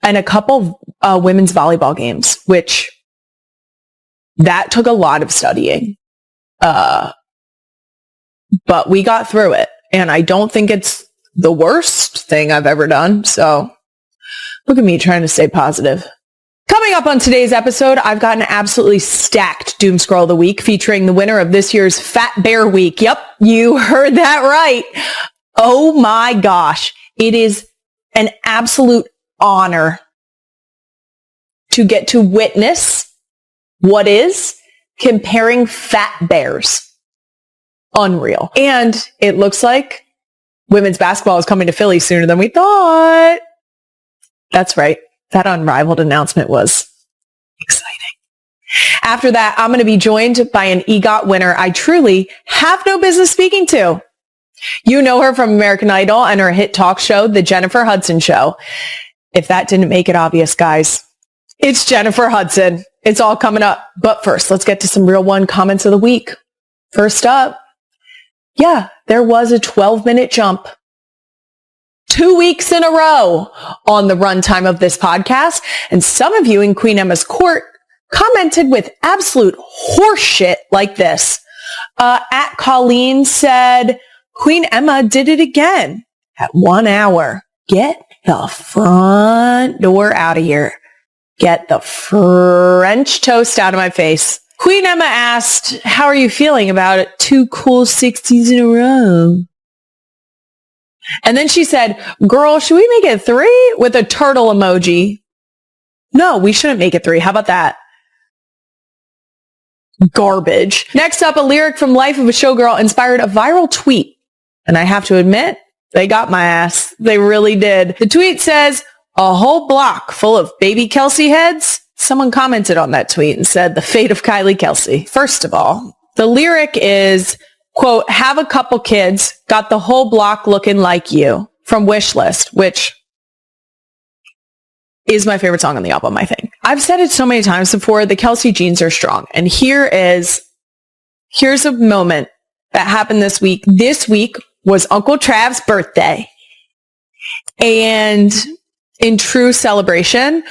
and a couple women's volleyball games, which that took a lot of studying. But we got through it, and I don't think it's the worst thing I've ever done. So look at me trying to stay positive. Coming up on today's episode, I've got an absolutely stacked Doom Scroll of the Week featuring the winner of this year's Fat Bear Week. Yep, you heard that right. Oh my gosh. It is an absolute honor to get to witness what is comparing fat bears. Unreal. And it looks like women's basketball is coming to Philly sooner than we thought. That's right. That unrivaled announcement was exciting. After that, I'm going to be joined by an EGOT winner I truly have no business speaking to. You know her from American Idol and her hit talk show, The Jennifer Hudson Show. If that didn't make it obvious, guys, it's Jennifer Hudson. It's all coming up. But first, let's get to some Real One comments of the week. First up, yeah, there was a 12-minute jump 2 weeks in a row on the runtime of this podcast. And some of you in Queen Emma's court commented with absolute horseshit like this. At Colleen said, Queen Emma did it again at 1 hour. Get the front door out of here. Get the French toast out of my face. Queen Emma asked, how are you feeling about it? 2 cool 60s in a row. And then she said, girl, should we make it 3 with a turtle emoji? No, we shouldn't make it 3. How about that? Garbage. Next up, a lyric from Life of a Showgirl inspired a viral tweet. And I have to admit, they got my ass. They really did. The tweet says, a whole block full of baby Kelce heads. Someone commented on that tweet and said, the fate of Kylie Kelce. First of all, the lyric is, quote, have a couple kids, got the whole block looking like you, from Wishlist, which is my favorite song on the album, I think. I've said it so many times before, the Kelce genes are strong. And here's a moment that happened this week. This week was Uncle Trav's birthday. And in true celebration,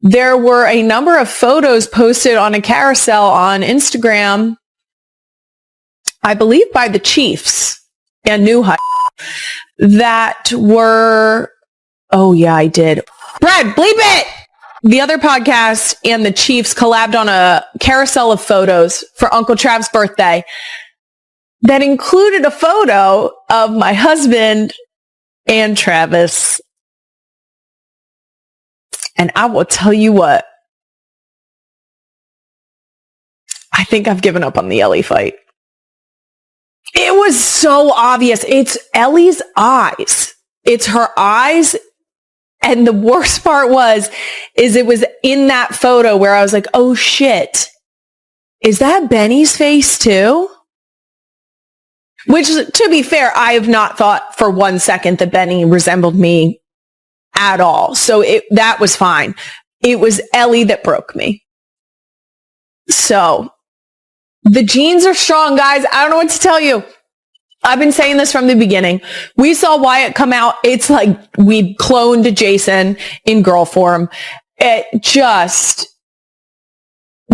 there were a number of photos posted on a carousel on Instagram, I believe by the Chiefs and New High, that were, oh yeah, I did. Brad, bleep it! The other podcast and the Chiefs collabed on a carousel of photos for Uncle Trav's birthday that included a photo of my husband and Travis. And I will tell you what, I think I've given up on the Ellie fight. It was so obvious. It's Ellie's eyes. It's her eyes. And the worst part is it was in that photo where I was like, oh shit, is that Benny's face too? Which, to be fair, I have not thought for 1 second that Benny resembled me at all. So that was fine. It was Ellie that broke me. So the genes are strong, guys. I don't know what to tell you. I've been saying this from the beginning. We saw Wyatt come out. It's like we cloned Jason in girl form.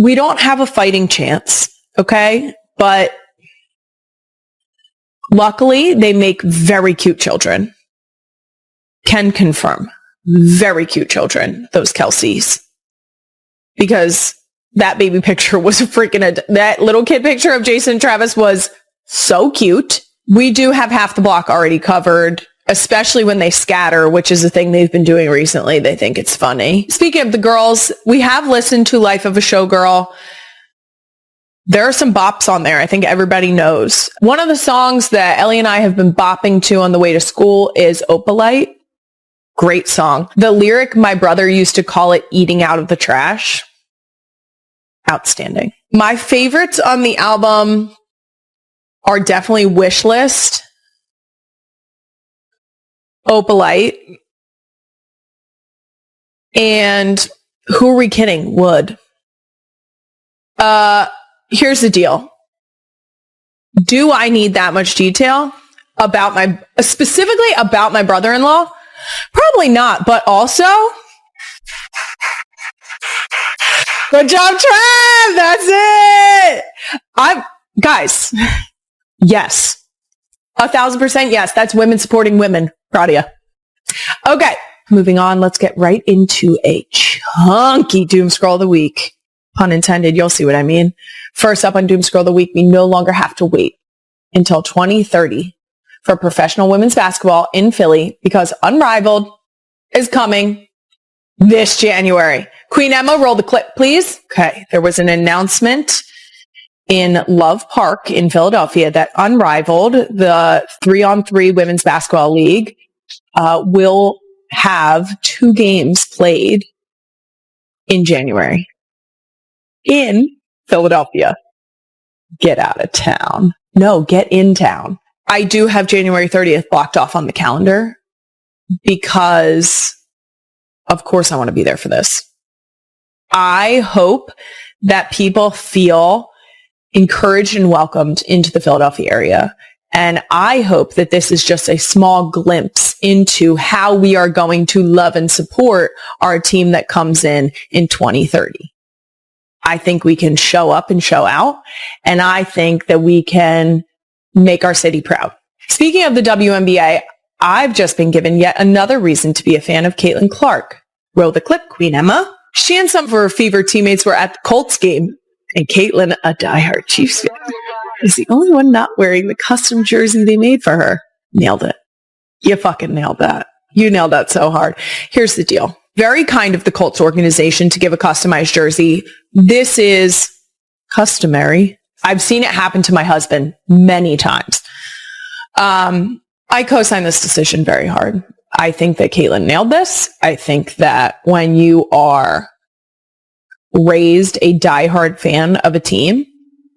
We don't have a fighting chance. Okay. But luckily they make very cute children. Can confirm. Very cute children, those Kelces. Because that baby picture was that little kid picture of Jason and Travis was so cute. We do have half the block already covered, especially when they scatter, which is a thing they've been doing recently. They think it's funny. Speaking of the girls, we have listened to Life of a Showgirl. There are some bops on there. I think everybody knows. One of the songs that Ellie and I have been bopping to on the way to school is Opalite. Great song. The lyric, my brother used to call it eating out of the trash. Outstanding. My favorites on the album are definitely Wishlist, Opalite, and Who Are We Kidding? Wood. Here's the deal. Do I need that much detail specifically about my brother-in-law? Probably not, but also Good job, Trev. That's it. Guys, yes. 1,000% yes. That's women supporting women. Proud of you. Okay, moving on. Let's get right into a chunky doom scroll of the week. Pun intended. You'll see what I mean. First up on doom scroll of the week, we no longer have to wait until 2030 for professional women's basketball in Philly because Unrivaled is coming this January. Queen Emma, roll the clip, please. Okay, there was an announcement in Love Park in Philadelphia that Unrivaled, the 3-on-3 women's basketball league, will have 2 games played in January in Philadelphia. Get out of town. No, get in town. I do have January 30th blocked off on the calendar because, of course, I want to be there for this. I hope that people feel encouraged and welcomed into the Philadelphia area. And I hope that this is just a small glimpse into how we are going to love and support our team that comes in 2030. I think we can show up and show out. And I think that we can make our city proud. Speaking of the WNBA, I've just been given yet another reason to be a fan of Caitlin Clark. Roll the clip, Queen Emma. She and some of her Fever teammates were at the Colts game, and Caitlin, a diehard Chiefs fan, is the only one not wearing the custom jersey they made for her. Nailed it. You fucking nailed that. You nailed that so hard. Here's the deal. Very kind of the Colts organization to give a customized jersey. This is customary. I've seen it happen to my husband many times. I co-sign this decision very hard. I think that Caitlin nailed this. I think that when you are raised a diehard fan of a team,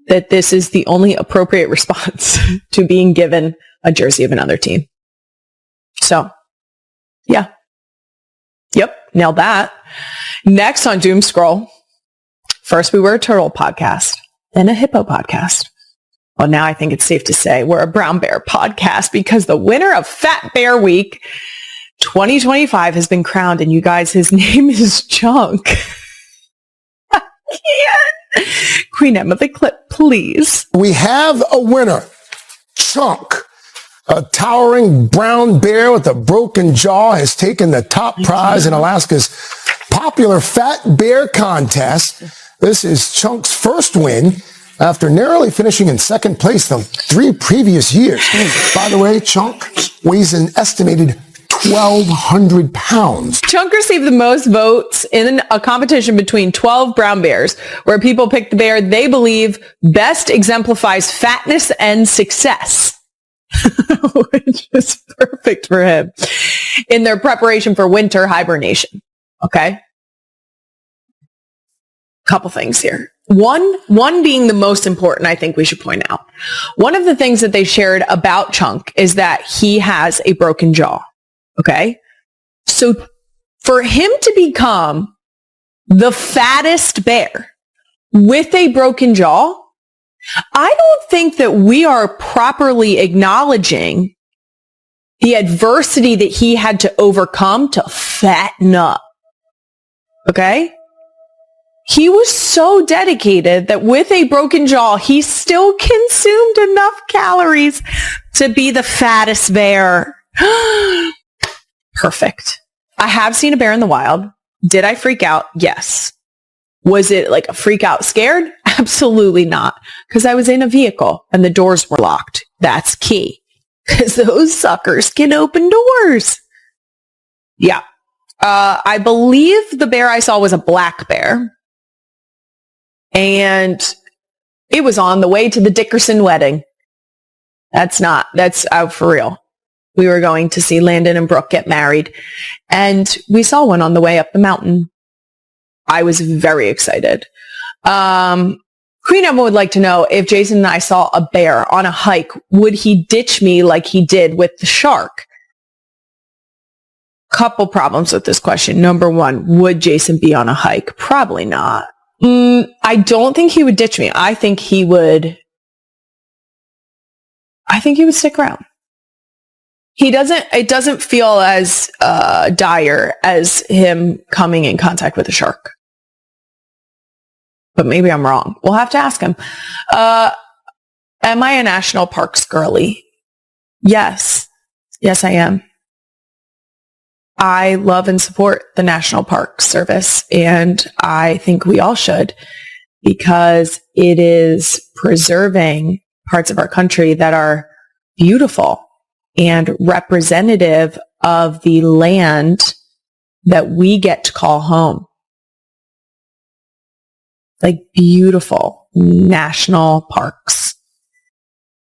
that this is the only appropriate response to being given a jersey of another team. So, yeah. Yep, nailed that. Next on Doom Scroll, first we were a turtle podcast, then a hippo podcast. Well, now I think it's safe to say we're a brown bear podcast because the winner of Fat Bear Week 2025 has been crowned, and you guys, his name is Chunk. I can't. Queen Emma, the clip, please. We have a winner, Chunk. A towering brown bear with a broken jaw has taken the top prize in Alaska's popular Fat Bear contest. This is Chunk's first win after narrowly finishing in second place the 3 previous years. By the way, Chunk weighs an estimated 1,200 pounds. Chunk received the most votes in a competition between 12 brown bears, where people picked the bear they believe best exemplifies fatness and success, which is perfect for him in their preparation for winter hibernation. Okay? Couple things here. One being the most important, I think we should point out. One of the things that they shared about Chunk is that he has a broken jaw. Okay? So for him to become the fattest bear with a broken jaw, I don't think that we are properly acknowledging the adversity that he had to overcome to fatten up. Okay? He was so dedicated that with a broken jaw, he still consumed enough calories to be the fattest bear. Perfect. I have seen a bear in the wild. Did I freak out? Yes. Was it like a freak out scared? Absolutely not. Because I was in a vehicle and the doors were locked. That's key. Because those suckers can open doors. Yeah. I believe the bear I saw was a black bear. And it was on the way to the Dickerson wedding. That's out for real. We were going to see Landon and Brooke get married. And we saw one on the way up the mountain. I was very excited. Queen Emma would like to know if Jason and I saw a bear on a hike, would he ditch me like he did with the shark? Couple problems with this question. Number one, would Jason be on a hike? Probably not. I don't think he would ditch me. I think he would stick around. It doesn't feel as dire as him coming in contact with a shark. but maybe I'm wrong. We'll have to ask him. Am I a national parks girly? Yes. Yes, I am. I love and support the National Park Service, and I think we all should, because it is preserving parts of our country that are beautiful and representative of the land that we get to call home. Like beautiful national parks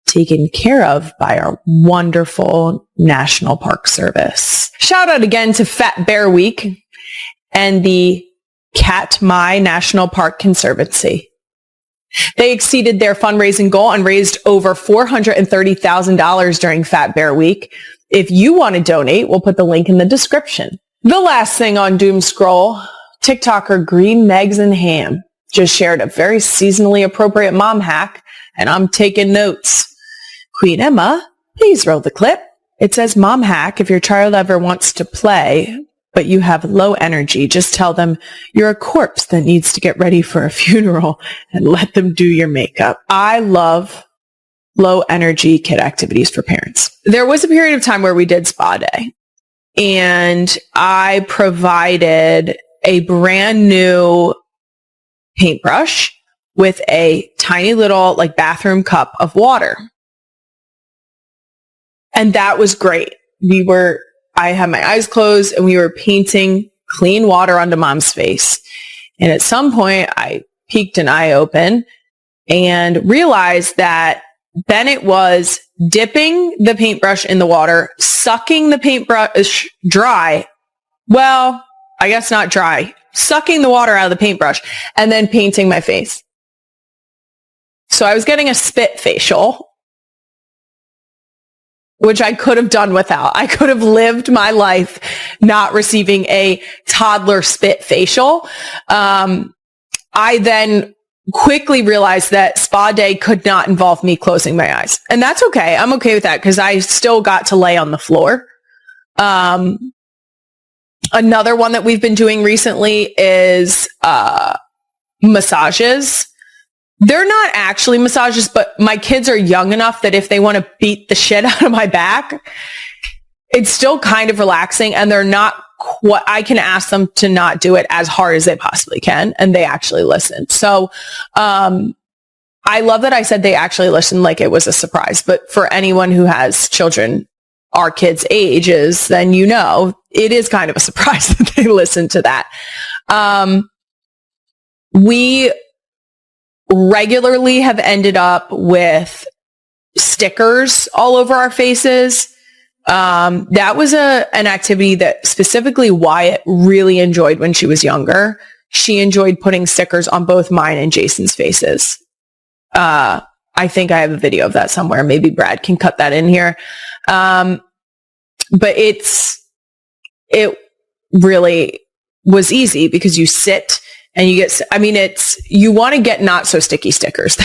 taken care of by our wonderful National Park Service. Shout out again to Fat Bear Week and the Katmai National Park Conservancy. They exceeded their fundraising goal and raised over $430,000 during Fat Bear Week. If you want to donate, we'll put the link in the description. The last thing on Doom Scroll, TikToker Green Megs and Ham just shared a very seasonally appropriate mom hack, and I'm taking notes. Queen Emma, please roll the clip. It says, mom hack, if your child ever wants to play, but you have low energy, just tell them you're a corpse that needs to get ready for a funeral and let them do your makeup. I love low energy kid activities for parents. There was a period of time where we did spa day, and I provided a brand new paintbrush with a tiny little like bathroom cup of water. And that was great. I had my eyes closed and we were painting clean water onto mom's face. And at some point I peeked an eye open and realized that Bennett was dipping the paintbrush in the water, sucking the paintbrush dry. Well, I guess not dry, sucking the water out of the paintbrush and then painting my face. So I was getting a spit facial, which I could have done without. I could have lived my life not receiving a toddler spit facial. I then quickly realized that spa day could not involve me closing my eyes. And that's okay. I'm okay with that because I still got to lay on the floor. Another one that we've been doing recently is massages. They're not actually massages, but my kids are young enough that if they want to beat the shit out of my back, it's still kind of relaxing, and they're not I can ask them to not do it as hard as they possibly can, and they actually listen. So I love that I said they actually listen like it was a surprise. But for anyone who has children our kids' ages, then you know it is kind of a surprise that they listen to that. We regularly have ended up with stickers all over our faces. That was an activity that specifically Wyatt really enjoyed when she was younger. She enjoyed putting stickers on both mine and Jason's faces. I think I have a video of that somewhere. Maybe Brad can cut that in here. But it really was easy because you sit and you get, you want to get not so sticky stickers.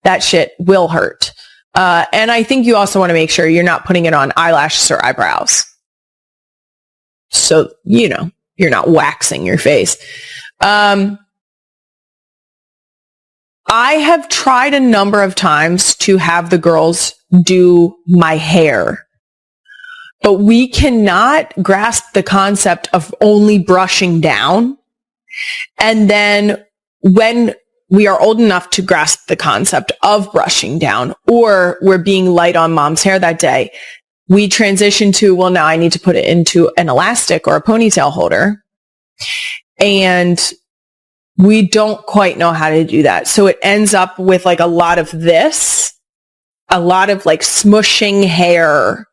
That shit will hurt. And I think you also want to make sure you're not putting it on eyelashes or eyebrows. So, you're not waxing your face. I have tried a number of times to have the girls do my hair, but we cannot grasp the concept of only brushing down. And then when we are old enough to grasp the concept of brushing down, or we're being light on mom's hair that day, we transition to, well, now I need to put it into an elastic or a ponytail holder. And we don't quite know how to do that. So it ends up with like a lot of like smushing hair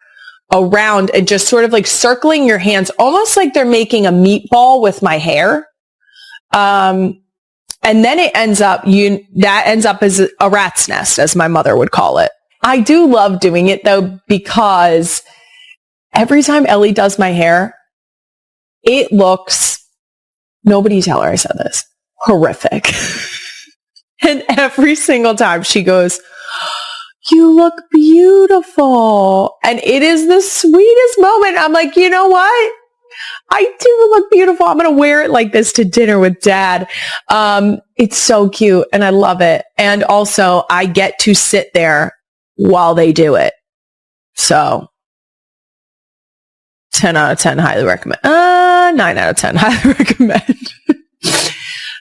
around and just sort of like circling your hands, almost like they're making a meatball with my hair. And then it ends up as a rat's nest, as my mother would call it. I do love doing it though, because every time Ellie does my hair, it looks, nobody tell her I said this, horrific. And every single time she goes, you look beautiful. And it is the sweetest moment. I'm like, you know what? I do look beautiful. I'm going to wear it like this to dinner with Dad. It's so cute and I love it. And also I get to sit there while they do it. So 10 out of 10 highly recommend. 9 out of 10 highly recommend.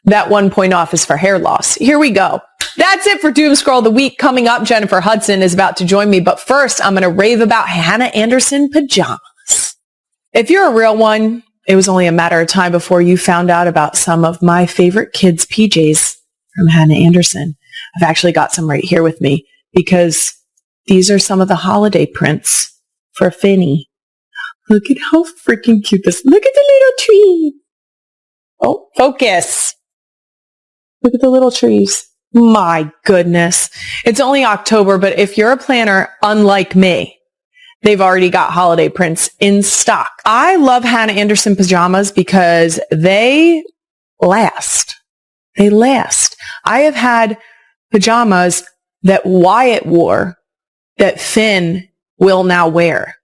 That 1 point off is for hair loss. Here we go. That's it for Doom Scroll of the Week. Coming up, Jennifer Hudson is about to join me. But first, I'm going to rave about Hannah Anderson pajamas. If you're a real one, it was only a matter of time before you found out about some of my favorite kids' PJs from Hannah Anderson. I've actually got some right here with me because these are some of the holiday prints for Finny. Look at how freaking cute this. Look at the little tree. Oh, focus. Look at the little trees. My goodness. It's only October, but if you're a planner, unlike me, they've already got holiday prints in stock. I love Hannah Anderson pajamas because they last. They last. I have had pajamas that Wyatt wore that Finn will now wear.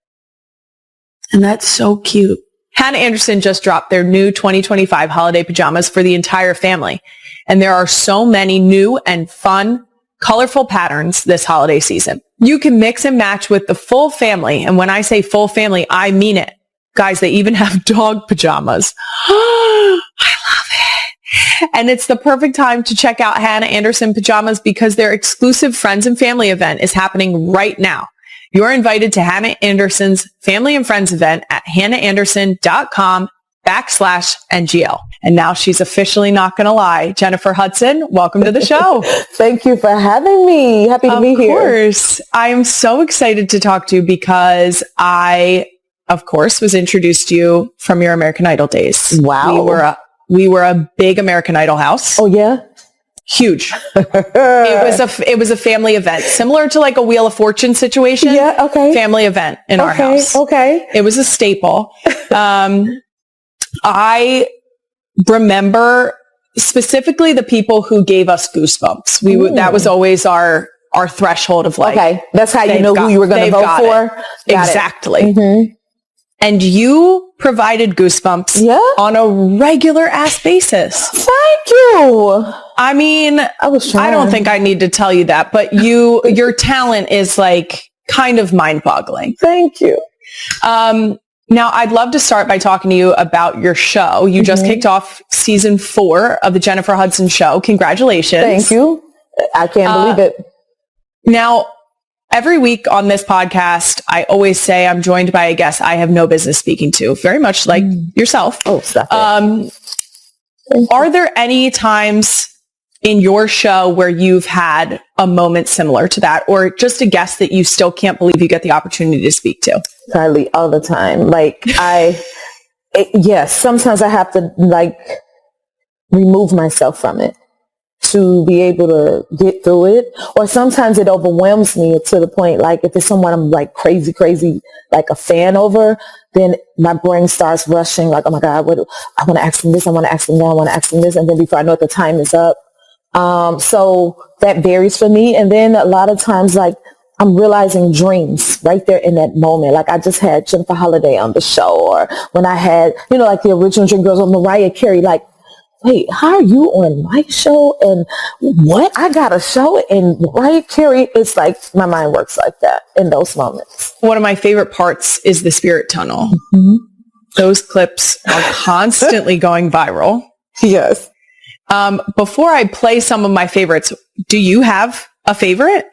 And that's so cute. Hannah Anderson just dropped their new 2025 holiday pajamas for the entire family. And there are so many new and fun, colorful patterns this holiday season. You can mix and match with the full family. And when I say full family, I mean it. Guys, they even have dog pajamas. I love it. And it's the perfect time to check out Hannah Anderson pajamas because their exclusive Friends and Family event is happening right now. You're invited to Hannah Anderson's Family and Friends event at hannahanderson.com/NGL. And now she's officially not going to lie. Jennifer Hudson, welcome to the show. Thank you for having me. Happy to be here. Of course. I am so excited to talk to you because I, of course, was introduced to you from your American Idol days. Wow. We were a big American Idol house. Oh, yeah? Huge. It was a family event, similar to like a Wheel of Fortune situation. Yeah, okay. Family event in our house. Okay. It was a staple. I remember specifically the people who gave us goosebumps. That was always our threshold of like. Okay, that's how you know who you were going to vote for. Exactly. Mm-hmm. And you provided goosebumps on a regular ass basis. Thank you. I mean, I don't think I need to tell you that, but your talent is like kind of mind-boggling. Thank you. Now, I'd love to start by talking to you about your show. You just kicked off season 4 of the Jennifer Hudson Show. Congratulations. Thank you. I can't believe it. Now, every week on this podcast, I always say I'm joined by a guest I have no business speaking to, very much like yourself. Oh, stop it. Are there any times in your show where you've had a moment similar to that, or just a guest that you still can't believe you get the opportunity to speak to? Kylie, all the time. Like yes, sometimes I have to like remove myself from it to be able to get through it. Or sometimes it overwhelms me to the point, like if it's someone I'm like crazy, like a fan over, then my brain starts rushing like, oh my God, I want to ask them this, I want to ask them that, I want to ask them this. And then before I know it, the time is up. So that varies for me. And then a lot of times, like, I'm realizing dreams right there in that moment. Like I just had Jennifer Holliday on the show, or when I had, like the original Dream Girls with Mariah Carey, like, wait, how are you on my show? And what? I got a show and Mariah Carey. It's like my mind works like that in those moments. One of my favorite parts is the Spirit Tunnel. Mm-hmm. Those clips are constantly going viral. Yes. Before I play some of my favorites, do you have a favorite?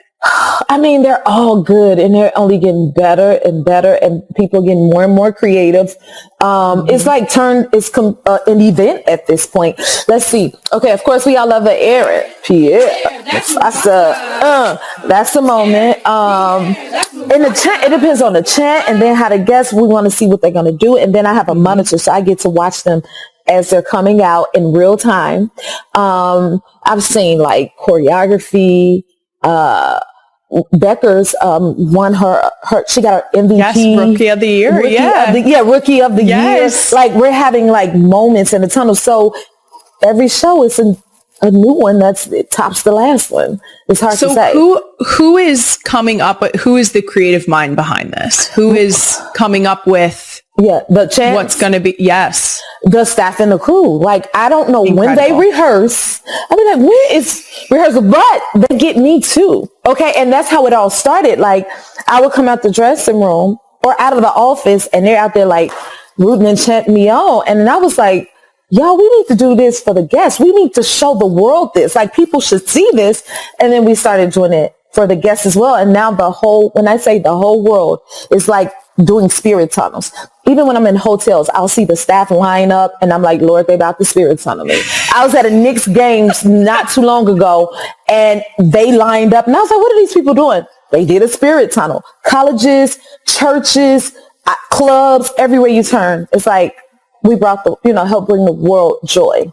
I mean, they're all good and they're only getting better and better and people getting more and more creative. It's like an event at this point. Let's see. Okay, of course, we all love the Aaron. Pierre. That's the moment. In the chat, it depends on the chat and then how the guests, we want to see what they're going to do. And then I have a monitor, so I get to watch them as they're coming out in real time. I've seen like choreography, Becker's won her she got her MVP. Yes, Rookie of the Year. Rookie of the Year. Like we're having like moments in the tunnel. So every show is a new one it tops the last one. It's hard to say. Who is coming up with, who is the creative mind behind this? Who is coming up with the chance. What's going to be, yes. The staff and the crew. Like, I don't know when they rehearse. I mean, like, when is rehearsal? But they get me too. Okay. And that's how it all started. Like, I would come out the dressing room or out of the office and they're out there like rooting and chanting me on. And then I was like, y'all, we need to do this for the guests. We need to show the world this. Like, people should see this. And then we started doing it for the guests as well. And now when I say the whole world, is like doing spirit tunnels. Even when I'm in hotels, I'll see the staff line up and I'm like, Lord, they about to spirit tunnel me. I was at a Knicks game not too long ago and they lined up and I was like, what are these people doing? They did a spirit tunnel. Colleges, churches, clubs, everywhere you turn. It's like we brought help bring the world joy.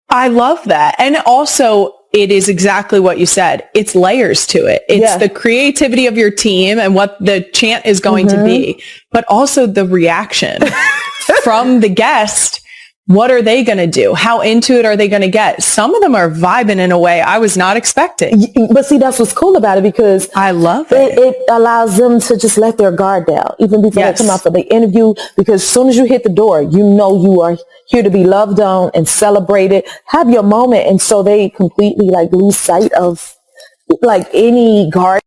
I love that. And also, it is exactly what you said. It's layers to it. It's the creativity of your team and what the chant is going to be, but also the reaction from the guest. What are they going to do? How into it are they going to get? Some of them are vibing in a way I was not expecting. But see, that's what's cool about it because I love it. It allows them to just let their guard down, even before they come out for the interview, because as soon as you hit the door, you know you are here to be loved on and celebrated. Have your moment. And so they completely like lose sight of like any guard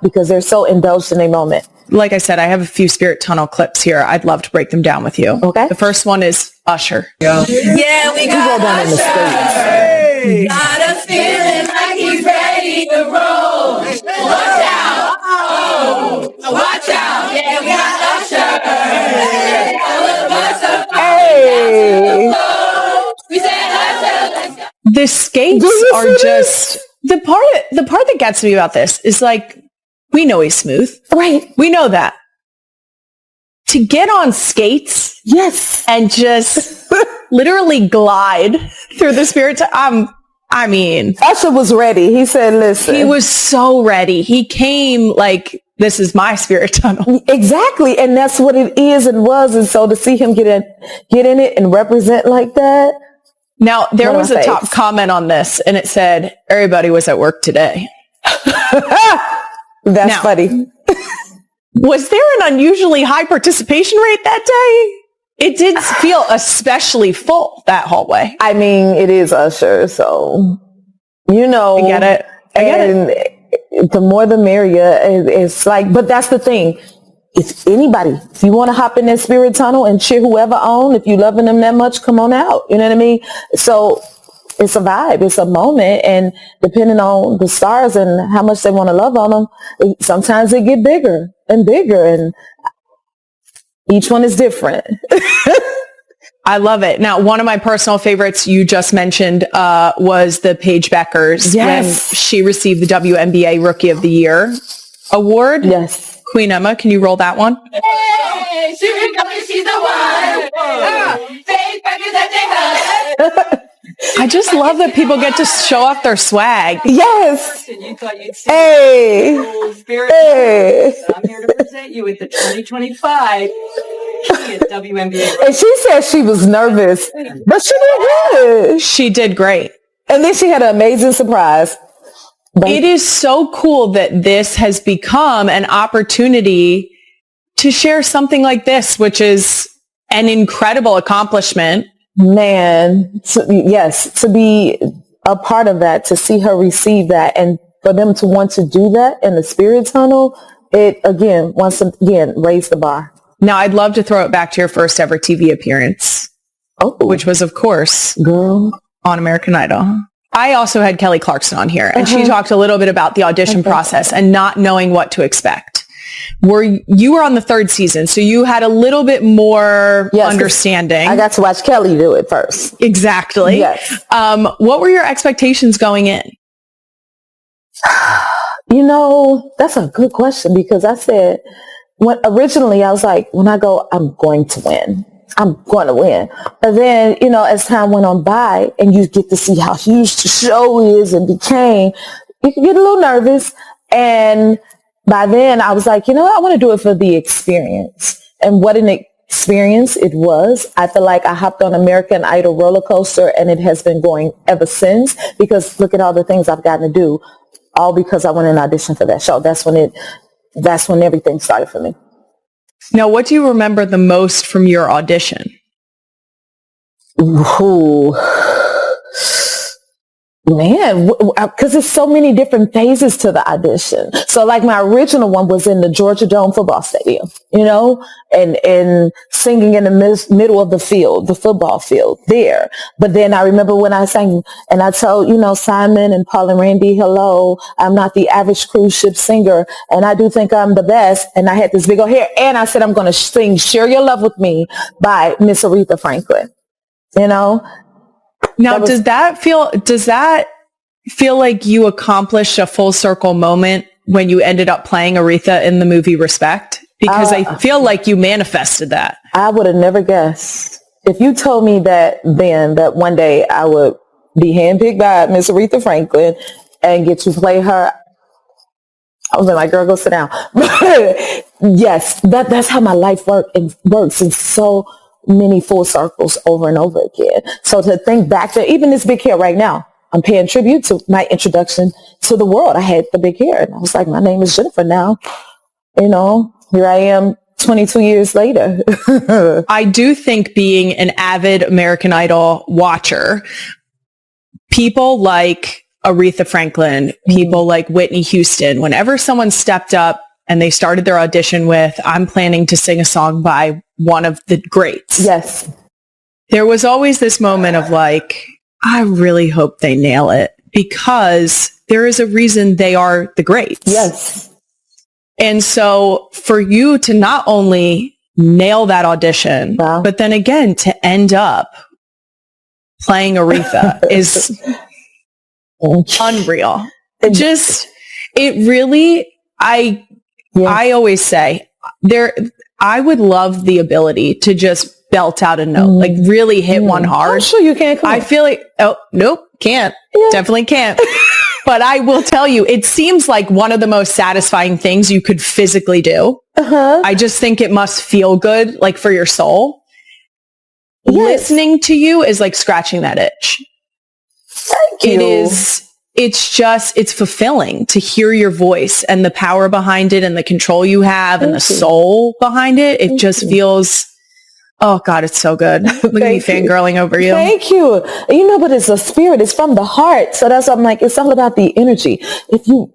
because they're so indulged in their moment. Like I said, I have a few spirit tunnel clips here. I'd love to break them down with you. Okay. The first one is Usher. Yeah, we got down in the Usher. Got a feeling like he's ready to roll. Watch out. Oh, watch out. Yeah, we got Usher. Hey. We said Usher. Let's go. The skates are just the part that gets me about this is like, we know he's smooth. Right. We know that. To get on skates. Yes. And just literally glide through the spirit. I mean. Usher was ready. He said, listen. He was so ready. He came like, this is my spirit tunnel. Exactly. And that's what it is and was. And so to see him get in it and represent like that. Now, there was a top comment on this and it said, everybody was at work today. That's funny. Was there an unusually high participation rate that day? It did feel especially full, that hallway. I mean, it is Usher, so, I get it. I get it. The more the merrier. It's like, but that's the thing. If you want to hop in that spirit tunnel and cheer whoever on, if you loving them that much, come on out. You know what I mean? So it's a vibe. It's a moment. And depending on the stars and how much they want to love on them, sometimes they get bigger and bigger. And each one is different. I love it. Now, one of my personal favorites you just mentioned was the Paige Beckers. Yes. When she received the WNBA Rookie of the Year award. Yes. Queen Emma, can you roll that one? Hey, she's the one. Paige Beckers that they hug. I just love that people get to show off their swag. Yes. You thought you'd see Hey. spirit. Hey. So I'm here to present you with the 2025 WNBA. And she said she was nervous, but she did good. She did great. And then she had an amazing surprise. It is so cool that this has become an opportunity to share something like this, which is an incredible accomplishment. Man, to be a part of that, to see her receive that, and for them to want to do that in the spirit tunnel, it once again raised the bar. Now, I'd love to throw it back to your first ever TV appearance, which was, of course, Girl, on American Idol. I also had Kelly Clarkson on here, and she talked a little bit about the audition process and not knowing what to expect. You were on the third season, so you had a little bit more understanding. I got to watch Kelly do it first. Exactly. Yes. What were your expectations going in? That's a good question because I said, originally I was like, when I go, I'm going to win. I'm going to win. But then, as time went on by and you get to see how huge the show is and became, you can get a little nervous. And by then I was like, I want to do it for the experience. And what an experience it was. I feel like I hopped on American Idol roller coaster and it has been going ever since because look at all the things I've gotten to do, all because I went and auditioned for that show. That's when everything started for me. Now, what do you remember the most from your audition? Ooh. Man, because there's so many different phases to the audition. So like my original one was in the Georgia Dome football stadium, you know, and singing in the middle of the field, the football field there. But then I remember when I sang and I told, you know, Simon and Paul and Randy, hello, I'm not the average cruise ship singer and I do think I'm the best. And I had this big old hair and I said, I'm going to sing Share Your Love With Me by Miss Aretha Franklin, you know. Now, does that feel like you accomplished a full circle moment when you ended up playing Aretha in the movie Respect? Because I feel like you manifested that. I would have never guessed. If you told me that then, that one day I would be handpicked by Miss Aretha Franklin and get to play her, I was like, girl, go sit down. Yes, that's how my life works in so many full circles over and over again. So to think back to even this big hair right now, I'm paying tribute to my introduction to the world. I had the big hair and I was like, my name is Jennifer now. You know, here I am 22 years later. I do think being an avid American Idol watcher, people like Aretha Franklin, people like Whitney Houston, whenever someone stepped up and they started their audition with, I'm planning to sing a song by one of the greats. Yes. There was always this moment of like, I really hope they nail it because there is a reason they are the greats. Yes. And so for you to not only nail that audition, wow, but then again, to end up playing Aretha is unreal. I always say I would love the ability to just belt out a note, like really hit one hard. I'm sure you can. I feel like, oh, nope, can't. Yeah. Definitely can't. But I will tell you, it seems like one of the most satisfying things you could physically do. Uh-huh. I just think it must feel good, like for your soul. Yes. Listening to you is like scratching that itch. Thank you. It's fulfilling to hear your voice and the power behind it and the control you have and the soul behind it. It just feels, oh God, it's so good. Look at me fangirling over you. Thank you. You know, but it's a spirit. It's from the heart. So that's what I'm like, it's all about the energy. If you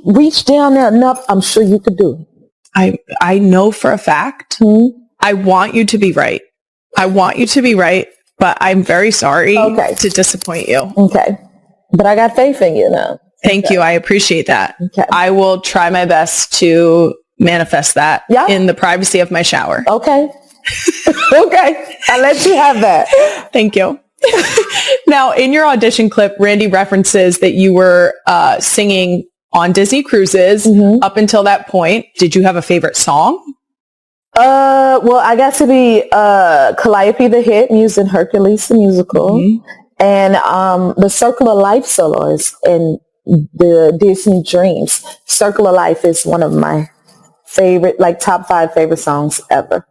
reach down there enough, I'm sure you could do it. I know for a fact, I want you to be right. I want you to be right, but I'm very sorry to disappoint you. Okay. But I got faith in you now. Thank you. I appreciate that. Okay. I will try my best to manifest that in the privacy of my shower. Okay. Okay. I'll let you have that. Thank you. Now, in your audition clip, Randy references that you were singing on Disney cruises up until that point. Did you have a favorite song? Well, I got to be Calliope the Hit, using Hercules the musical. And the Circle of Life solos in the Disney Dreams. Circle of Life is one of my favorite, like top 5 favorite songs ever.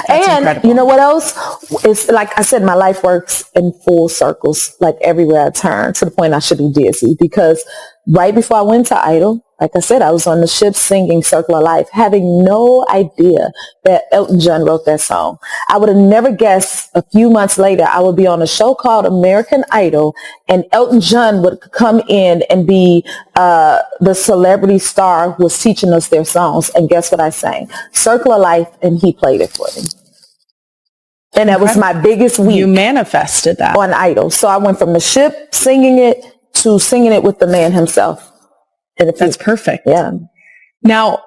That's incredible. You know what else? It's like I said, my life works in full circles, like everywhere I turn, to the point I should be dizzy. Because right before I went to Idol, like I said, I was on the ship singing Circle of Life, having no idea that Elton John wrote that song. I would have never guessed a few months later I would be on a show called American Idol and Elton John would come in and be the celebrity star who was teaching us their songs. And guess what I sang? Circle of Life, and he played it for me. And that was my biggest week. You manifested that. On Idol. So I went from the ship singing it to singing it with the man himself. That's perfect. Yeah. Now,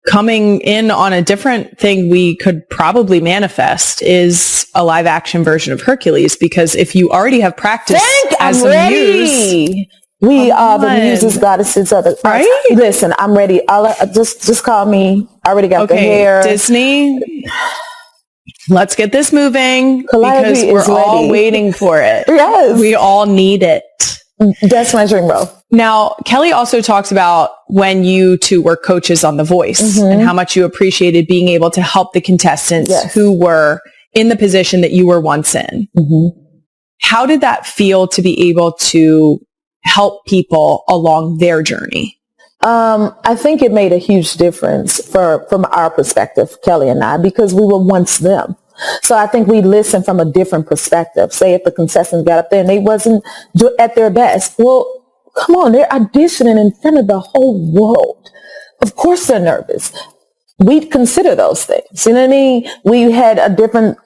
coming in on a different thing we could probably manifest is a live action version of Hercules, because if you already have practiced as a muse, we are the muses, goddesses of the arts. Right? Listen, I'm ready. Just call me. I already got the hair. Disney, let's get this moving because we're all waiting for it. Yes. We all need it. That's my dream role. Now, Kelly also talks about when you two were coaches on The Voice and how much you appreciated being able to help the contestants who were in the position that you were once in. How did that feel to be able to help people along their journey? I think it made a huge difference from our perspective, Kelly and I, because we were once them. So I think we listened from a different perspective. Say if the contestants got up there and they wasn't at their best. Well, come on, they're auditioning in front of the whole world. Of course they're nervous. We'd consider those things. You know what I mean? We had a different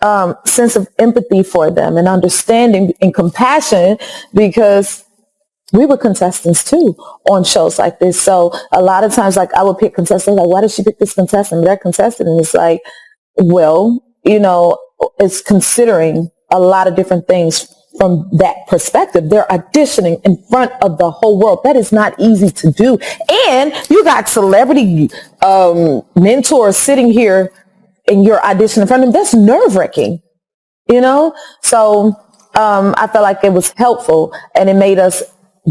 sense of empathy for them and understanding and compassion because we were contestants too on shows like this. So a lot of times, like, I would pick contestants, like, why did she pick this contestant? That contestant. And it's like, well, you know, it's considering a lot of different things from that perspective. They're auditioning in front of the whole world. That is not easy to do. And you got celebrity mentors sitting here in your audition in front of them. That's nerve-wracking, you know? So I felt like it was helpful and it made us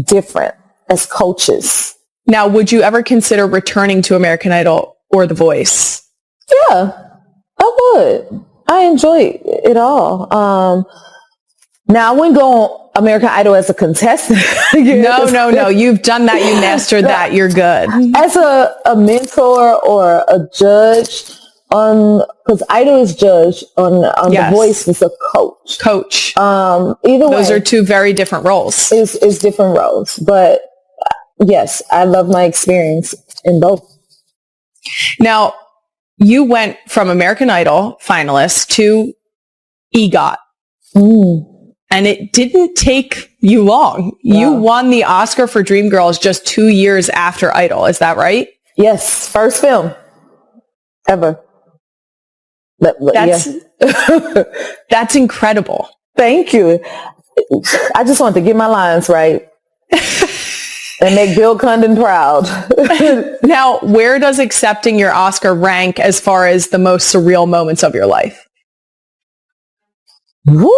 different as coaches. Now, would you ever consider returning to American Idol or The Voice? Yeah, I would. I enjoy it all. Now, I wouldn't go on American Idol as a contestant. No. You've done that. You mastered that. You're good. As a mentor or a judge because Idol is judge on Yes. The Voice is a coach. Either way. Those are two very different roles. It's different roles. But yes, I love my experience in both. Now, you went from American Idol finalist to EGOT. And it didn't take you long. Wow. You won the Oscar for Dreamgirls just 2 years after Idol. Is that right? Yes. First film ever. That's incredible. Thank you. I just want to get my lines right and make Bill Condon proud. Now, where does accepting your Oscar rank as far as the most surreal moments of your life? Woo.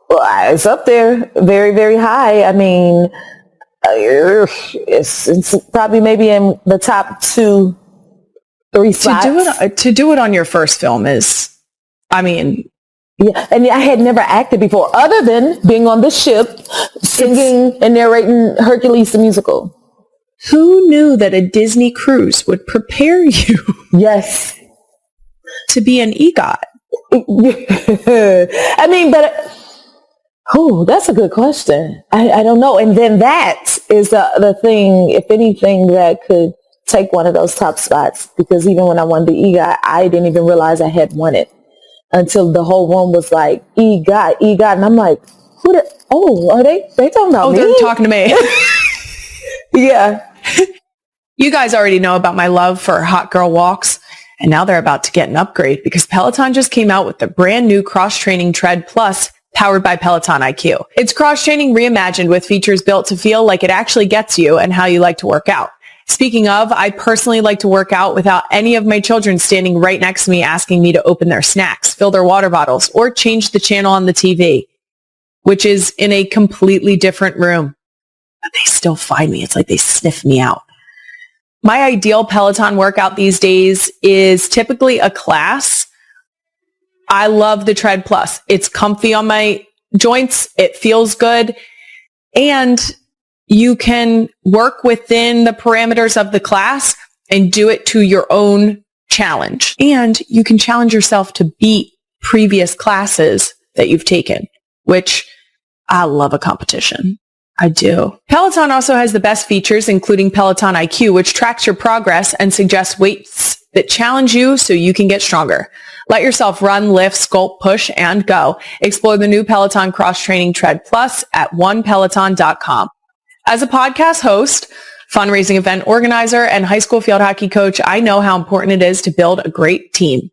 Well, it's up there, very, very high. I mean, it's probably maybe in the top 2-3 spots. To do it on your first film is, I mean, yeah. And I had never acted before, other than being on the ship, singing and narrating Hercules the musical. Who knew that a Disney cruise would prepare you? Yes. To be an EGOT? I mean, but. Oh, that's a good question. I don't know. And then that is the thing, if anything, that could take one of those top spots. Because even when I won the EGOT, I didn't even realize I had won it until the whole room was like, EGOT. And I'm like, are they talking about me? Oh, they're talking to me. Yeah. You guys already know about my love for hot girl walks. And now they're about to get an upgrade because Peloton just came out with the brand new cross-training Tread Plus powered by Peloton IQ. It's cross-training reimagined with features built to feel like it actually gets you and how you like to work out. Speaking of, I personally like to work out without any of my children standing right next to me asking me to open their snacks, fill their water bottles, or change the channel on the TV, which is in a completely different room. But they still find me. It's like they sniff me out. My ideal Peloton workout these days is typically a class. I love the Tread Plus. It's comfy on my joints. It feels good. And you can work within the parameters of the class and do it to your own challenge. And you can challenge yourself to beat previous classes that you've taken, which I love a competition. I do. Peloton also has the best features, including Peloton IQ, which tracks your progress and suggests weights that challenge you so you can get stronger. Let yourself run, lift, sculpt, push, and go. Explore the new Peloton Cross-Training Tread Plus at onepeloton.com. As a podcast host, fundraising event organizer, and high school field hockey coach, I know how important it is to build a great team.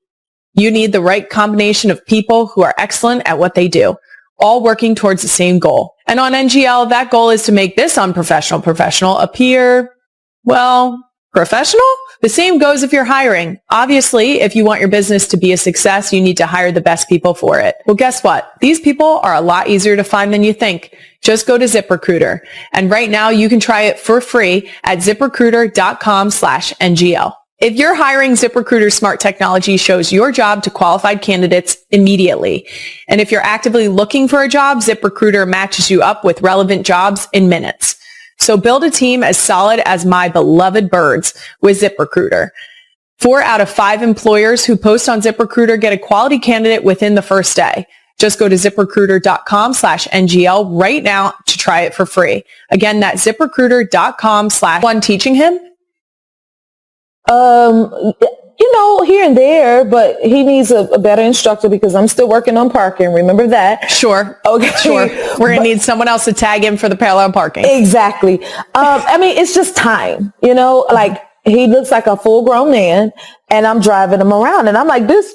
You need the right combination of people who are excellent at what they do, all working towards the same goal. And on NGL, that goal is to make this unprofessional professional appear, well, professional? The same goes if you're hiring. Obviously, if you want your business to be a success, you need to hire the best people for it. Well, guess what? These people are a lot easier to find than you think. Just go to ZipRecruiter. And right now you can try it for free at ziprecruiter.com/NGL. If you're hiring, ZipRecruiter's smart technology shows your job to qualified candidates immediately. And if you're actively looking for a job, ZipRecruiter matches you up with relevant jobs in minutes. So build a team as solid as my beloved birds with ZipRecruiter. 4 out of 5 employers who post on ZipRecruiter get a quality candidate within the first day. Just go to ZipRecruiter.com/NGL right now to try it for free. Again, that's ZipRecruiter.com/one teaching him. Here and there, but he needs a better instructor because I'm still working on parking. Remember that? Sure. Okay. Sure. We're going to need someone else to tag in for the parallel parking. Exactly. It's just time, like he looks like a full grown man and I'm driving him around and I'm like, this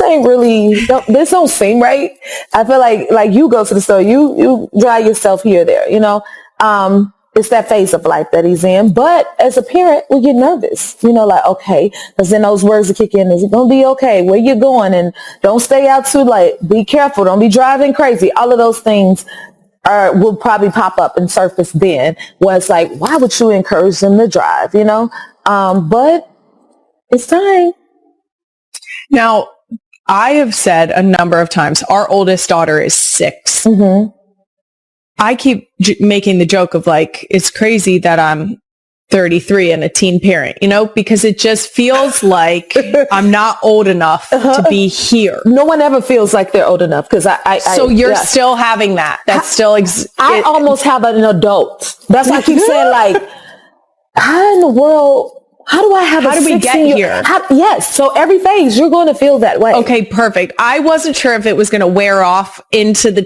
ain't really, this don't seem right. I feel like you go to the store, you drive yourself here or there, it's that phase of life that he's in. But as a parent, we get nervous, like, okay, because then those words will kick in. Is it going to be okay? Where you going? And don't stay out too late. Be careful. Don't be driving crazy. All of those things will probably pop up and surface then, where it's like, why would you encourage them to drive, but it's time. Now, I have said a number of times, our oldest daughter is 6. Mm-hmm. I keep making the joke of like, it's crazy that I'm 33 and a teen parent, because it just feels like I'm not old enough to be here. No one ever feels like they're old enough because So you're still having that. That's still I almost have an adult. That's why I keep saying like, how in the world, how do I have How do we get here? Yes. So every phase you're going to feel that way. Okay, perfect. I wasn't sure if it was going to wear off into the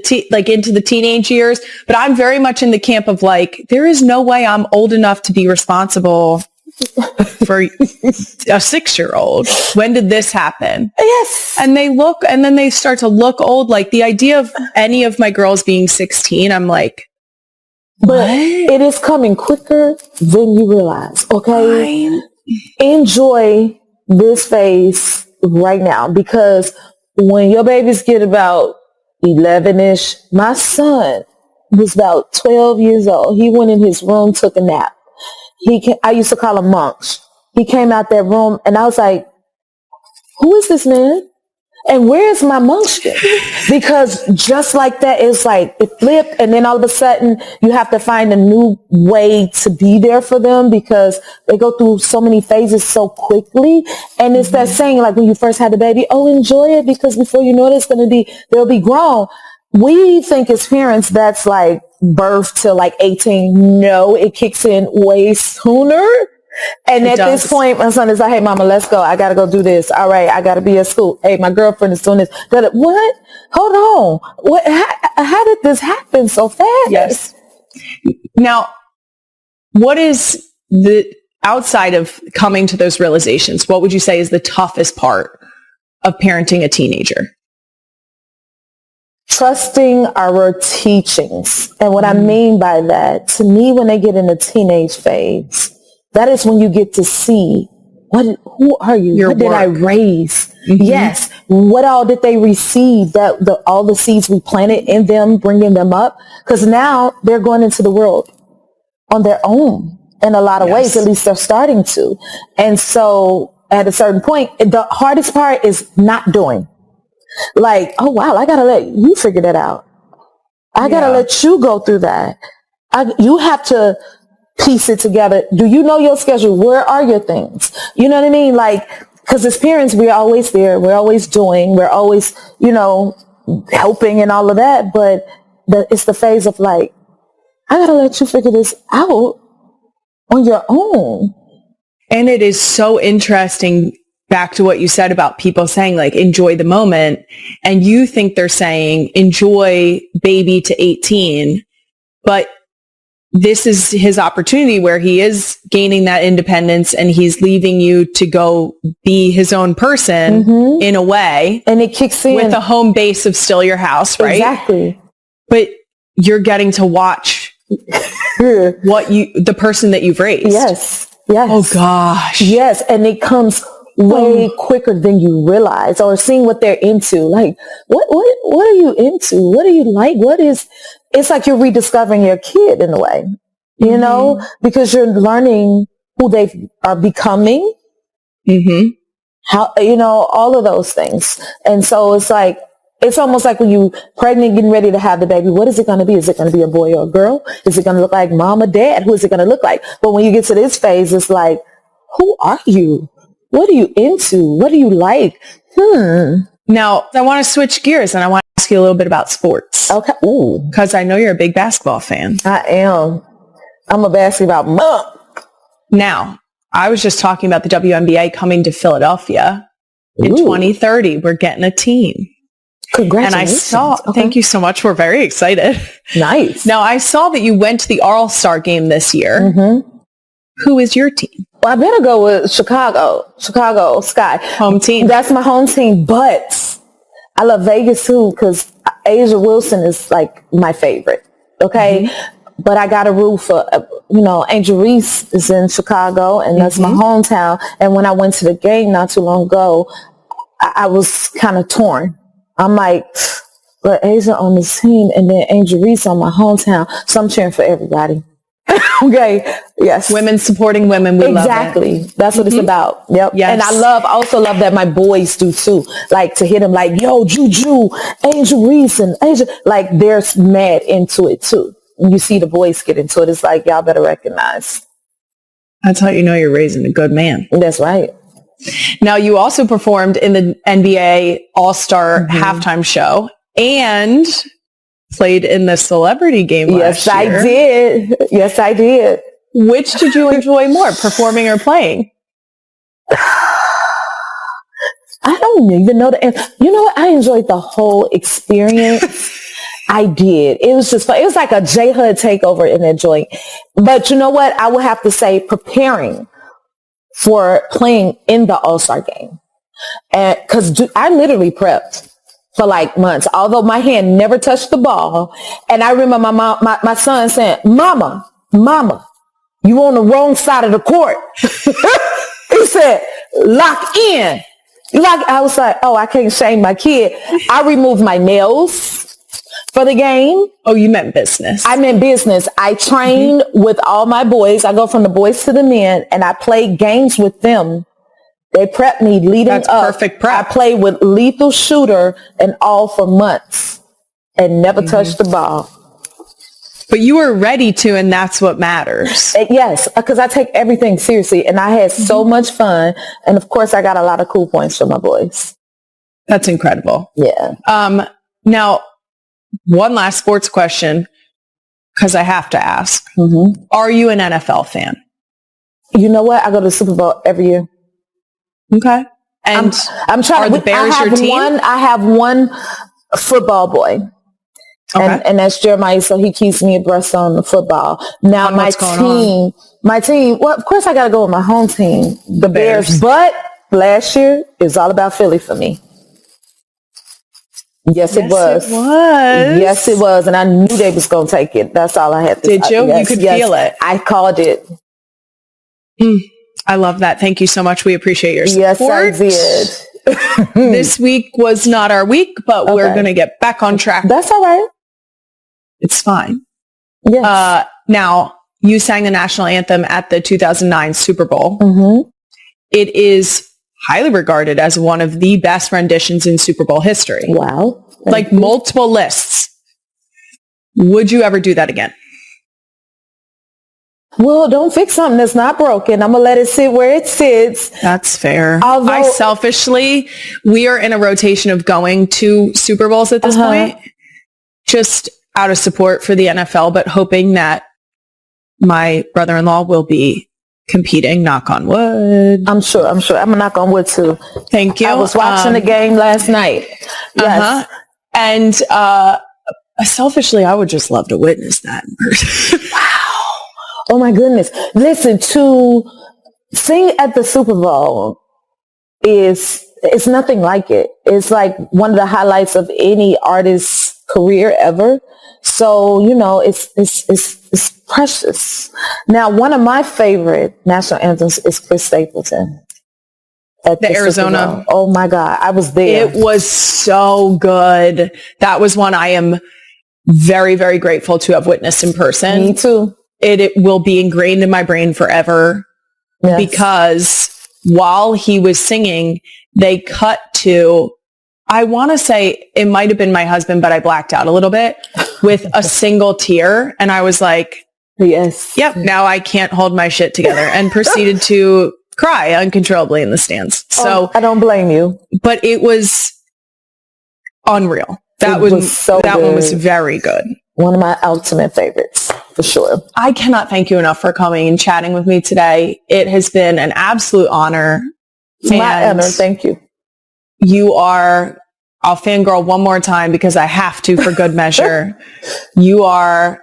teenage years, but I'm very much in the camp of like, there is no way I'm old enough to be responsible for a 6-year-old. When did this happen? Yes. And then they start to look old. Like the idea of any of my girls being 16, I'm like, but it is coming quicker than you realize. Okay. Enjoy this phase right now because when your babies get about 11-ish, my son was about 12 years old. He went in his room, took a nap. I used to call him Monks. He came out that room and I was like, who is this man? And where's my munchkin? Because just like that, it's like it flipped and then all of a sudden you have to find a new way to be there for them because they go through so many phases so quickly. And it's that saying like when you first had the baby, oh, enjoy it because before you know it, they'll be grown. We think as parents that's like birth till like 18. No, it kicks in way sooner. And at this point, my son is like, hey, mama, let's go. I got to go do this. All right. I got to be at school. Hey, my girlfriend is doing this. What? Hold on. What? How did this happen so fast? Yes. Now, what is outside of coming to those realizations, what would you say is the toughest part of parenting a teenager? Trusting our teachings. And what I mean by that, to me, when they get in the teenage phase, that is when you get to see who are you? What did I raise? Mm-hmm. Yes. What all did they receive? All the seeds we planted in them, bringing them up. Because now they're going into the world on their own in a lot of ways. At least they're starting to. And so at a certain point, the hardest part is not doing. Like, oh, wow, I got to let you figure that out. I got to let you go through that. You have to piece it together. Do you know your schedule? Where are your things? You know what I mean? Like, because as parents, we're always there. We're always doing. We're always, helping and all of that. But it's the phase of like, I got to let you figure this out on your own. And it is so interesting, back to what you said about people saying like, enjoy the moment. And you think they're saying, enjoy baby to 18. But this is his opportunity where he is gaining that independence and he's leaving you to go be his own person in a way. And it kicks in with a home base of still your house, right? Exactly. But you're getting to watch the person that you've raised. Yes. Yes. Oh gosh. Yes. And it comes way quicker than you realize, or seeing what they're into. Like, what are you into? What do you like? It's like you're rediscovering your kid in a way, because you're learning who they are becoming, how, all of those things. And so it's like, It's almost like when you pregnant, getting ready to have the baby. What is it going to be? Is it going to be a boy or a girl? Is it going to look like mom or dad? Who is it going to look like? But when you get to this phase, it's like, who are you? What are you into? What do you like? Now, I want to switch gears and I want to ask you a little bit about sports. Okay. Ooh. Because I know you're a big basketball fan. I am. I'm a basketball mom. Now, I was just talking about the WNBA coming to Philadelphia in 2030. We're getting a team. Congratulations. And I saw, thank you so much. We're very excited. Nice. Now, I saw that you went to the All-Star game this year. Who is your team? Well, I better go with Chicago Sky. Home team. That's my home team, but I love Vegas too because Asia Wilson is like my favorite. Okay. But I got a root for, Angel Reese is in Chicago and that's my hometown. And when I went to the game not too long ago, I was kind of torn. I'm like, but Asia on this team and then Angel Reese on my hometown. So I'm cheering for everybody. Okay. Yes. Women supporting women. We love it. Exactly. That's what it's about. Yep. Yes. And I also love that my boys do too. Like to hit them like, yo, Juju, Angel Reese and Angel, like they're mad into it too. You see the boys get into it. It's like, y'all better recognize. That's how you know you're raising a good man. That's right. Now, you also performed in the NBA All-Star halftime show and played in the celebrity game last year. Yes, I did. Yes, I did. Which did you enjoy more, performing or playing? I don't even know the answer. You know what? I enjoyed the whole experience. I did. It was just fun. It was like a J-Hud takeover in that joint. But you know what? I would have to say preparing for playing in the All-Star game. And because I literally prepped for like months, although my hand never touched the ball. And I remember my son saying, Mama, you on the wrong side of the court. He said, lock in. I was like, oh, I can't shame my kid. I removed my nails for the game. Oh, you meant business. I meant business. I trained with all my boys. I go from the boys to the men and I play games with them. They prepped me leading up. That's perfect prep. I played with lethal shooter and all for months and never touched the ball. But you were ready to, and that's what matters. Yes, because I take everything seriously and I had so much fun. And of course I got a lot of cool points from my boys. That's incredible. Yeah. Now, one last sports question, because I have to ask. Are you an NFL fan? You know what? I go to the Super Bowl every year. Okay. And I'm trying are to. the Bears your team? I have one football boy. Okay. And that's Jeremiah, so he keeps me abreast on the football. Now my team, well, of course I got to go with my home team, the Bears. But last year, it was all about Philly for me. Yes, it was. Yes, it was. And I knew they was going to take it. That's all I had to say. Did you? Yes, You could feel it. I called it. I love that. Thank you so much. We appreciate your Yes, support. I did. This week was not our week, but we're going to get back on track. That's all right. It's fine. Yes. Now, you sang the national anthem at the 2009 Super Bowl. It is highly regarded as one of the best renditions in Super Bowl history. Wow. Like multiple lists. Would you ever do that again? Well, don't fix something that's not broken. I'm going to let it sit where it sits. That's fair. Although, I selfishly, we are in a rotation of going to Super Bowls at this point, just out of support for the NFL, but hoping that my brother-in-law will be competing, knock on wood. I'm sure. I'm going to knock on wood too. Thank you. I was watching the game last night. Yes. And selfishly, I would just love to witness that in person. Oh my goodness. Listen, to sing at the Super Bowl it's nothing like it. It's like one of the highlights of any artist's career ever. So, it's precious. Now, one of my favorite national anthems is Chris Stapleton. At the Arizona. Oh my God. I was there. It was so good. That was one I am very, very grateful to have witnessed in person. Me too. It will be ingrained in my brain forever because while he was singing, they cut to I want to say it might have been my husband, but I blacked out a little bit with a single tear. And I was like, yes. Yep, now I can't hold my shit together, and proceeded to cry uncontrollably in the stands. So I don't blame you. But it was unreal. That one was very good. One of my ultimate favorites, for sure. I cannot thank you enough for coming and chatting with me today. It has been an absolute honor. My honor. Thank you. You are, I'll fangirl one more time because I have to for good measure. You are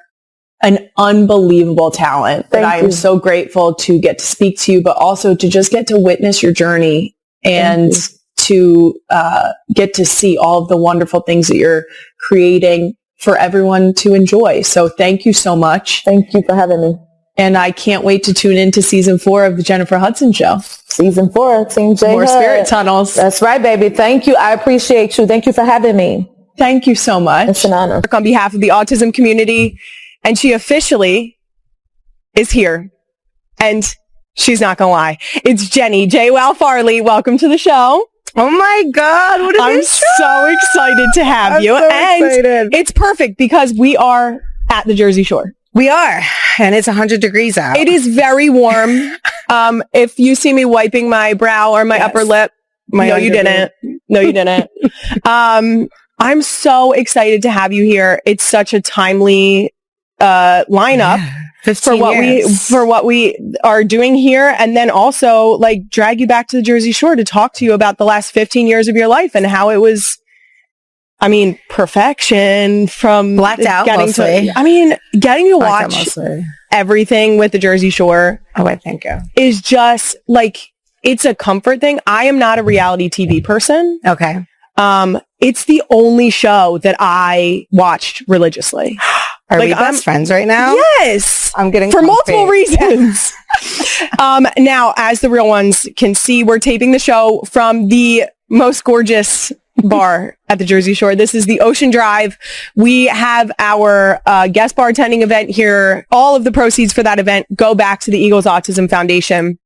an unbelievable talent that I am so grateful to get to speak to you, but also to just get to witness your journey and to get to see all of the wonderful things that you're creating for everyone to enjoy. So thank you so much. Thank you for having me. And I can't wait to tune into season 4 of the Jennifer Hudson Show. Season 4, Team J. More spirit tunnels. That's right, baby. Thank you. I appreciate you. Thank you for having me. Thank you so much. It's an honor. On behalf of the autism community, and she officially is here. And she's not going to lie. It's Jenny J. Wow Farley. Welcome to the show. Oh my God. What I'm so excited to have you. So excited. It's perfect because we are at the Jersey Shore. We are. And it's 100 degrees out. It is very warm. If you see me wiping my brow or my upper lip, no, you didn't. No, you didn't. I'm so excited to have you here. It's such a timely lineup. 15 for what we are doing here, and then also like drag you back to the Jersey Shore to talk to you about the last 15 years of your life and how it was, I mean, perfection from blacked out getting mostly. Getting to watch everything with the Jersey Shore. Oh, I thank you. Is just like, it's a comfort thing. I am not a reality TV person. Okay. It's the only show that I watched religiously. Are we best friends right now? Yes. I'm getting for comfy. multiple reasons. Now, as the real ones can see, we're taping the show from the most gorgeous bar at the Jersey Shore. This is the Ocean Drive. We have our guest bartending event here. All of the proceeds for that event go back to the Eagles Autism Foundation.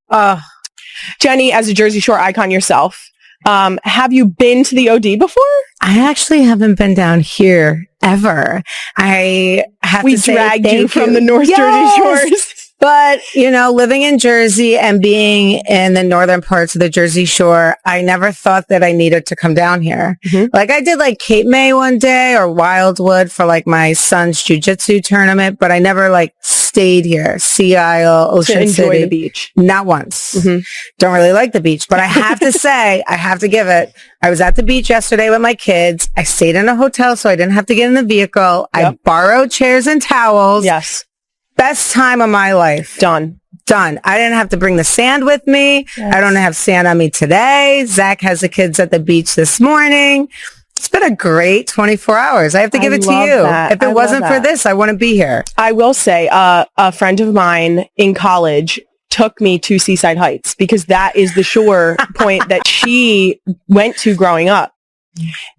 Jenny, as a Jersey Shore icon yourself, have you been to the OD before? I actually haven't been down here ever. I have to say dragged thank you from the North Jersey Shores. But, you know, living in Jersey and being in the northern parts of the Jersey Shore, I never thought that I needed to come down here. Mm-hmm. Like I did like Cape May one day or Wildwood for like my son's jiu-jitsu tournament, but I never like stayed here. Sea Isle, Ocean City. Enjoy the beach. Not once. Mm-hmm. Don't really like the beach, but I have to say, I have to give it. I was at the beach yesterday with my kids. I stayed in a hotel so I didn't have to get in the vehicle. Yep. I borrowed chairs and towels. Yes. Best time of my life. Done. I didn't have to bring the sand with me. Yes. I don't have sand on me today. Zach has the kids at the beach this morning. It's been a great 24 hours. I have to give it to you. If it wasn't for this, I wouldn't be here. I will say a friend of mine in college took me to Seaside Heights because that is the shore point that she went to growing up.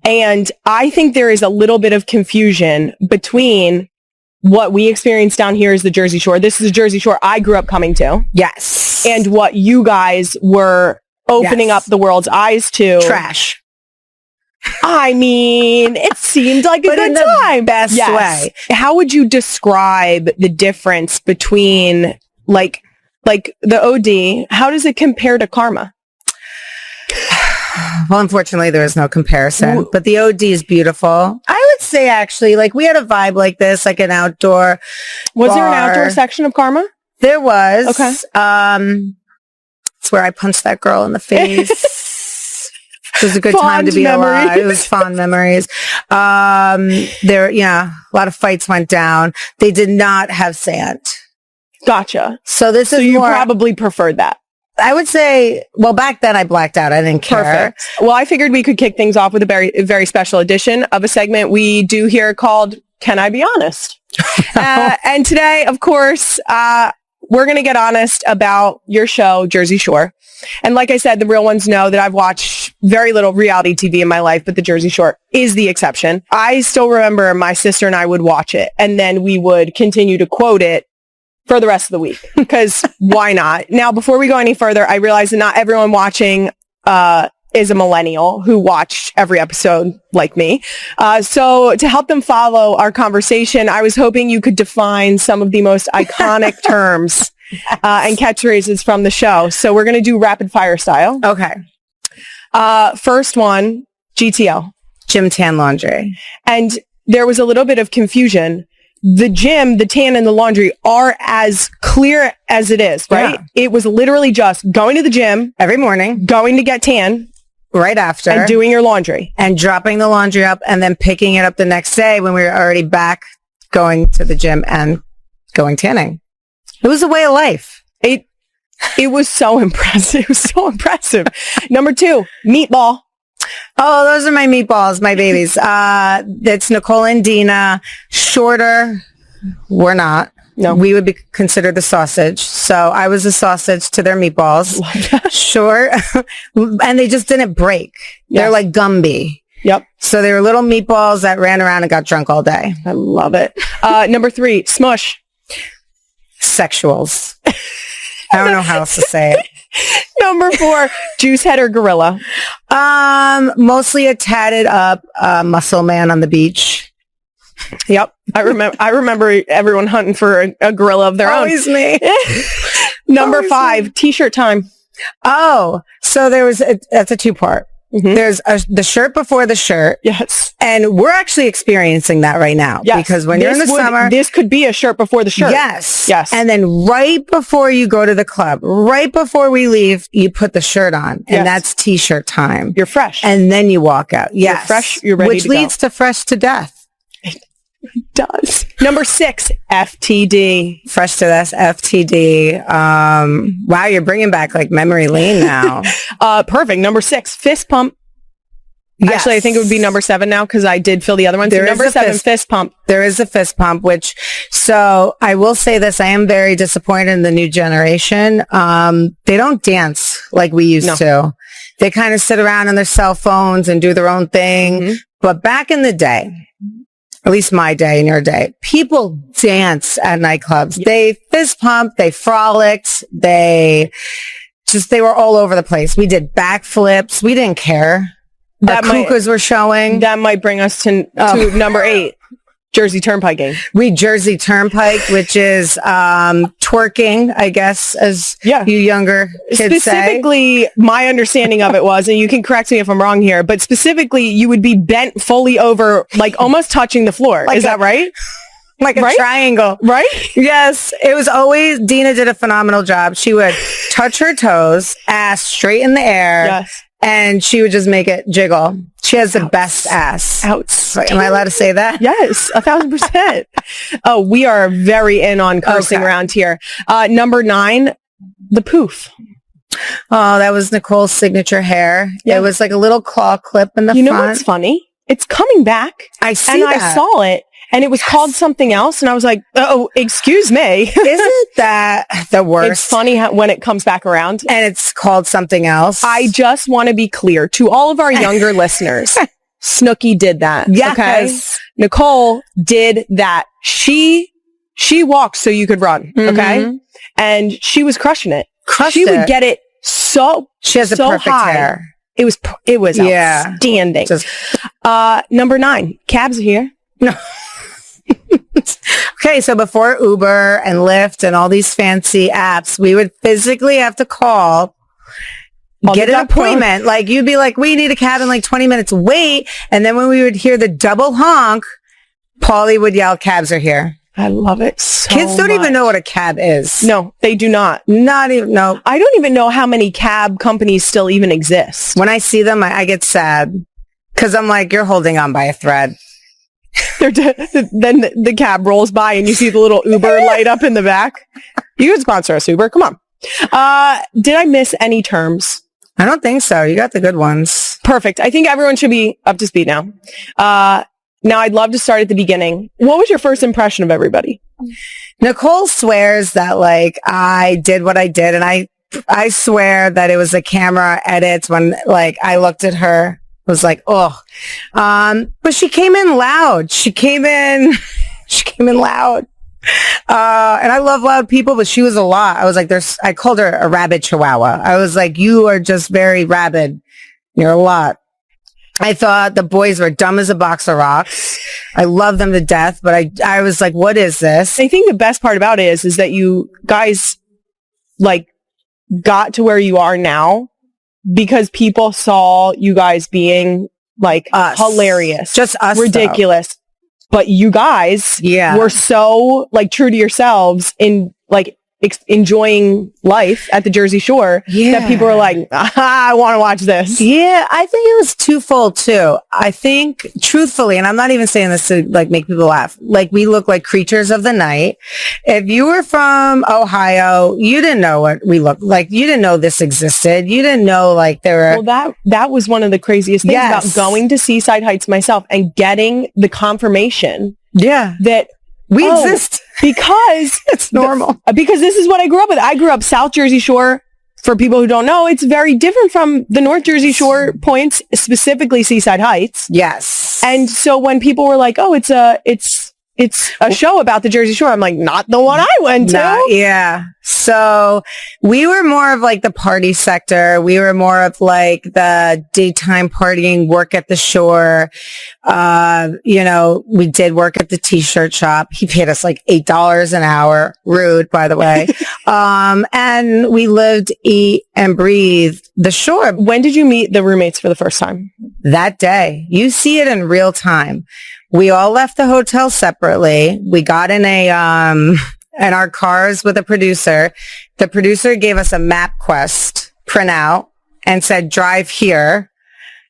And I think there is a little bit of confusion between what we experience down here is the Jersey Shore. This is the Jersey Shore I grew up coming to. Yes. And what you guys were opening up the world's eyes to. Trash. I mean, it seemed like a good time. Best way. How would you describe the difference between like the OD? How does it compare to Karma? Well, unfortunately, there is no comparison, but the OD is beautiful. I would say actually, like we had a vibe like this, like an outdoor. Was there an outdoor section of Karma? There was. Okay. It's where I punched that girl in the face. It was a good time to be alive. It was fond memories. A lot of fights went down. They did not have sand. Gotcha. So you probably preferred that. I would say, well, back then I blacked out. I didn't care. Perfect. Well, I figured we could kick things off with a very, very special edition of a segment we do here called Can I Be Honest? And today, of course, we're going to get honest about your show, Jersey Shore. And like I said, the real ones know that I've watched very little reality TV in my life, but the Jersey Shore is the exception. I still remember my sister and I would watch it, and then we would continue to quote it for the rest of the week, because why not? Now, before we go any further, I realize that not everyone watching is a millennial who watched every episode like me. So to help them follow our conversation, I was hoping you could define some of the most iconic terms and catchphrases from the show. So we're going to do rapid fire style. Okay. First one, GTL. Gym tan laundry. And there was a little bit of confusion. The gym, the tan, and the laundry are as clear as it is, right? Yeah. It was literally just going to the gym every morning, going to get tan, right after, and doing your laundry. And dropping the laundry up and then picking it up the next day when we were already back going to the gym and going tanning. It was a way of life. It was so impressive. It was so impressive. Number 2, meatball. Oh, those are my meatballs, my babies. It's Nicole and Dina. Shorter, we're not. No. We would be considered the sausage. So I was the sausage to their meatballs. Short. And they just didn't break. Yes. They're like Gumby. Yep. So they were little meatballs that ran around and got drunk all day. I love it. Number 3, smush. Sexuals. I don't know how else to say it. Number 4, juice head or gorilla. Mostly a tatted up muscle man on the beach. Yep. I remember everyone hunting for a gorilla of their Always own. Me. Number Always 5, me. T-shirt time. Oh, so that's a 2-part. Mm-hmm. There's the shirt before the shirt. Yes. And we're actually experiencing that right now. Yes. Because when you're in the summer. This could be a shirt before the shirt. Yes. Yes. And then right before you go to the club, right before we leave, you put the shirt on. Yes. And that's T-shirt time. You're fresh. And then you walk out. Yes. You're fresh. You're ready Which to go. leads to fresh to death. It does. Number 6, FTD. Fresh to death, FTD. Wow, you're bringing back like memory lane now. Perfect. Number 6, fist pump. Yes. Actually, I think it would be number 7 now because I did fill the other one. So number 7, fist pump. There is a fist pump, so I will say this. I am very disappointed in the new generation. They don't dance like we used to. They kind of sit around on their cell phones and do their own thing. Mm-hmm. But back in the day, at least my day and your day, people dance at nightclubs. Yeah. They fist pumped, they frolicked, they were all over the place. We did backflips. We didn't care. Our kukas were showing. That might bring us to number 8, Jersey Turnpike. We Jersey Turnpike, which is twerking, I guess, as you younger kids specifically, say. My understanding of it was, and you can correct me if I'm wrong here, but specifically, you would be bent fully over, like almost touching the floor. Is that right? Like a triangle. Right? Yes. It was always, Dina did a phenomenal job. She would touch her toes, ass straight in the air. Yes. And she would just make it jiggle. She has the best ass. Am I allowed to say that? Yes, 1,000%. Oh, we are very in on cursing around here. Number 9, the poof. Oh, that was Nicole's signature hair. Yeah. It was like a little claw clip in the front. You know what's funny? It's coming back. I see that. I saw it. And it was called something else. And I was like, oh, excuse me. Isn't that the worst? It's funny when it comes back around. And it's called something else. I just want to be clear to all of our younger listeners. Snooki did that. Yes. Okay. Nicole did that. She walked so you could run. Okay. And she was crushing it. She would get it she has so a perfect high. hair. It was outstanding. Number 9, cabs are here. No. Okay, so before Uber and Lyft and all these fancy apps, we would physically have to call, get an appointment. Like you'd be like, we need a cab in like 20 minutes, wait. And then when we would hear the double honk, Paulie would yell, cabs are here. I love it so Kids don't much. even know what a cab is. No, they do not. Not even, no. I don't even know how many cab companies still even exist. When I see them, I get sad because I'm like, you're holding on by a thread. Then the cab rolls by and you see the little Uber light up in the back. You could sponsor us, Uber. Come on. Did I miss any terms? I don't think so. You got the good ones. Perfect. I think everyone should be up to speed now. Now I'd love to start at the beginning. What was your first impression of everybody? Nicole swears that like I did what I did, and I swear that it was the camera edits when like I looked at her. Was like, oh, but she came in loud. She came in loud. And I love loud people, but she was a lot. I was like, I called her a rabid chihuahua. I was like, you are just very rabid. You're a lot. I thought the boys were dumb as a box of rocks. I love them to death, but I was like, what is this? I think the best part about it is that you guys like got to where you are now because people saw you guys being like hilarious, just us, ridiculous. But you guys were so like true to yourselves in like enjoying life at the Jersey Shore that people were like, I want to watch this. Yeah, I think it was twofold too. I think truthfully, and I'm not even saying this to like make people laugh, like we look like creatures of the night. If you were from Ohio, you didn't know what we looked like. You didn't know this existed. You didn't know like there were. Well, that was one of the craziest things about going to Seaside Heights myself and getting the confirmation that we exist because it's normal. Because this is what I grew up with. I grew up South Jersey Shore. For people who don't know, it's very different from the North Jersey Shore points, specifically Seaside Heights. Yes. And so when people were like, "Oh, it's a show about the Jersey Shore," I'm like, "Not the one I went to." Yeah. So we were more of like the party sector. We were more of like the daytime partying, work at the shore. We did work at the t-shirt shop. He paid us like $8 an hour. Rude, by the way. And we lived, eat, and breathe the shore. When did you meet the roommates for the first time? That day. You see it in real time. We all left the hotel separately. We got in in our cars with a producer. The producer gave us a MapQuest printout and said, drive here.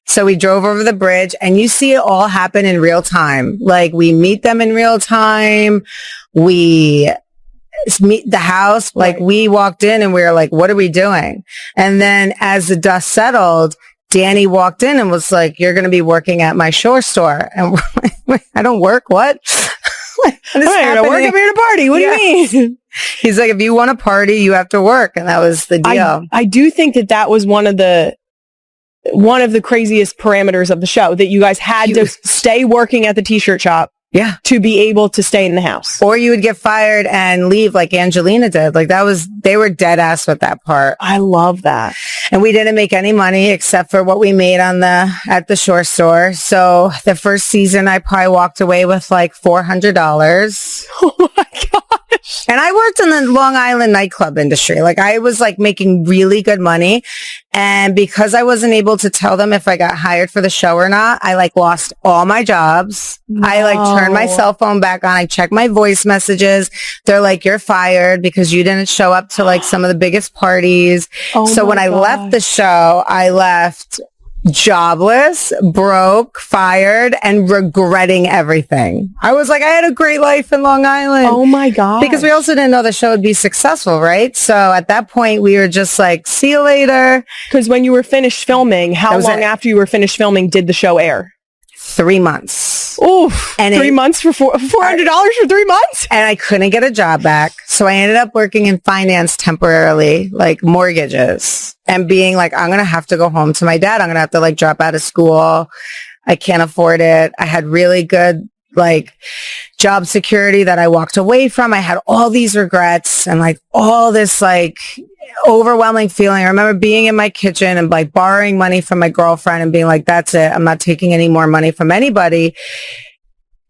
So we drove over the bridge and you see it all happen in real time. Like we meet them in real time. We meet the house. Like we walked in and we were like, what are we doing? And then as the dust settled, Danny walked in and was like, you're going to be working at my shore store. And we're like, wait, I don't work. What? I'm here to work. I'm here to party. What do you mean? He's like, if you want to party, you have to work. And that was the deal. I do think that was one of the craziest parameters of the show, that you guys had to stay working at the t-shirt shop. Yeah. To be able to stay in the house. Or you would get fired and leave like Angelina did. Like they were dead ass with that part. I love that. And we didn't make any money except for what we made at the shore store. So the first season I probably walked away with like $400. Oh my gosh. And I worked in the Long Island nightclub industry. Like I was like making really good money. And because I wasn't able to tell them if I got hired for the show or not, I like lost all my jobs. No. I like turned my cell phone back on. I checked my voice messages. They're like, you're fired because you didn't show up to like some of the biggest parties. So when I left the show, I left jobless, broke, fired, and regretting everything. I was like, I had a great life in Long Island. Oh my God. Because we also didn't know the show would be successful, right? So at that point, we were just like, see you later. Because when you were finished filming, how long after you were finished filming did the show air? 3 months. Oof. And 3 months for $400 for 3 months? And I couldn't get a job back. So I ended up working in finance temporarily, like mortgages, and being like, I'm going to have to go home to my dad. I'm going to have to like drop out of school. I can't afford it. I had really good like job security that I walked away from. I had all these regrets and like all this like overwhelming feeling. I remember being in my kitchen and like borrowing money from my girlfriend and being like, that's it. I'm not taking any more money from anybody.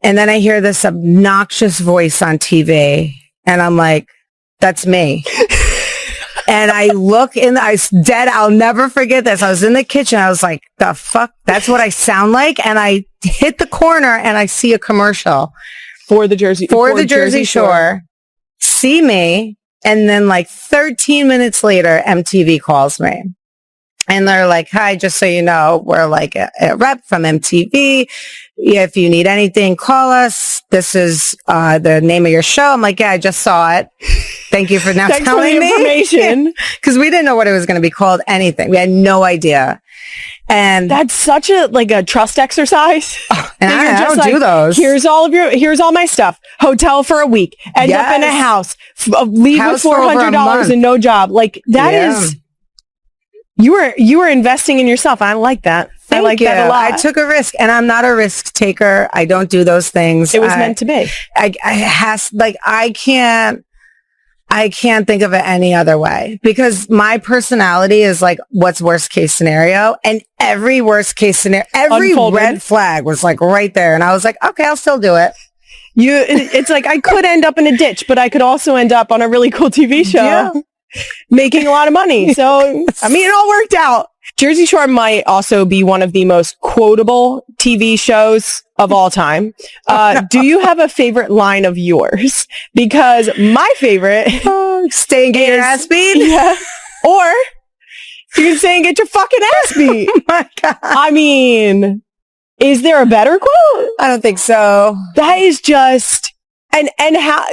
And then I hear this obnoxious voice on TV and I'm like, that's me. And I look in the eyes, dead. I'll never forget this. I was in the kitchen. I was like, the fuck? That's what I sound like. And I hit the corner and I see a commercial for the Jersey Shore. See me. And then like 13 minutes later, MTV calls me. And they're like, hi, just so you know, we're like a rep from MTV. If you need anything, call us. This is the name of your show. I'm like, yeah, I just saw it. Thank you for now telling me. Information. Because we didn't know what it was going to be called, anything. We had no idea. And that's such a trust exercise. And I don't do those. Here's all my stuff. Hotel for a week. End up in a house. Leave with $400 and no job. Like that is, you were investing in yourself. I like that. I like that a lot. I took a risk and I'm not a risk taker. I don't do those things. It was meant to be. I I can't think of it any other way because my personality is like, what's worst case scenario? And every worst case scenario, every Unfolded. red flag was like right there. And I was like, okay, I'll still do it. It's like I could end up in a ditch, but I could also end up on a really cool TV show making a lot of money. So, I mean, it all worked out. Jersey Shore might also be one of the most quotable TV shows of all time. Do you have a favorite line of yours? Because my favorite Stay and get your ass beat. Yeah. Or you can say and get your fucking ass beat. Oh my God. I mean, is there a better quote? I don't think so. That is just, and how,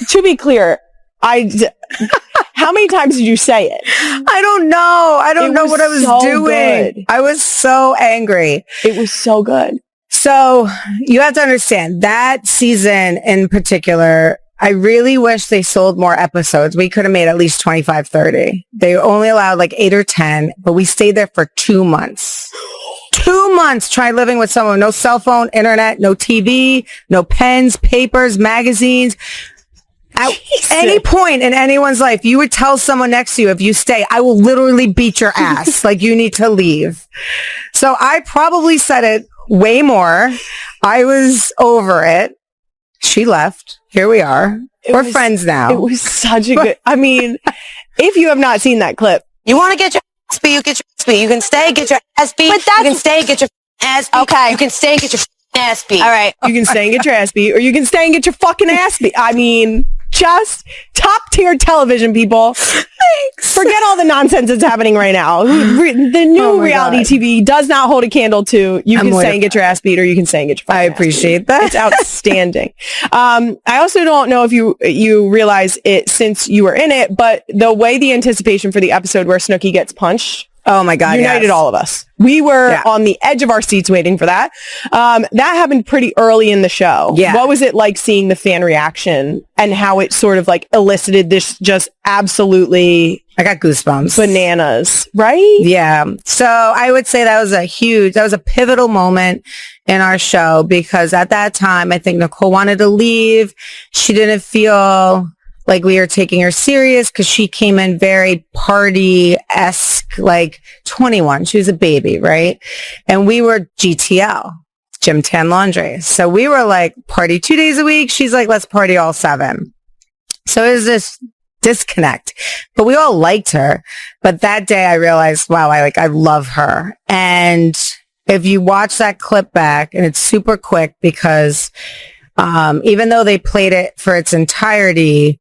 to be clear, how many times did you say it? I don't know. I don't know what I was so doing. good. I was so angry. It was so good. So you have to understand that season in particular, I really wish they sold more episodes. We could have made at least 25, 30. They only allowed like 8 or 10, but we stayed there for 2 months. 2 months, try living with someone. No cell phone, internet, no TV, no pens, papers, magazines. At any point in anyone's life, you would tell someone next to you, if you stay, I will literally beat your ass. Like, you need to leave. So I probably said it way more. I was over it. She left. Here we are. We're friends now. It was such a good, I mean, if you have not seen that clip. You want to get your ass beat, you get your ass beat. You can stay, get your ass beat. But that's, you can stay, get your ass beat. Okay. You can stay, get your ass beat. All right. You can stay and get your ass beat, or you can stay and get your fucking ass beat. I mean, just top tier television, people. Thanks. Forget all the nonsense that's happening right now. The new reality TV does not hold a candle to you can stay and get your ass beat, or you can stay and get your fucking I appreciate that. It's outstanding. I also don't know if you realize it since you were in it, but the way the anticipation for the episode where Snooki gets punched, oh my God, united all of us. We were on the edge of our seats waiting for that. That happened pretty early in the show. Yeah. What was it like seeing the fan reaction and how it sort of like elicited this just absolutely, I got goosebumps. Bananas, right? Yeah. So I would say that was a pivotal moment in our show because at that time, I think Nicole wanted to leave. She didn't feel like we were taking her serious because she came in very party-esque, like 21. She was a baby, right? And we were GTL, Gym Tan Laundry. So we were like party 2 days a week. She's like, let's party all 7. So it was this disconnect, but we all liked her. But that day I realized, wow, I love her. And if you watch that clip back, and it's super quick because even though they played it for its entirety,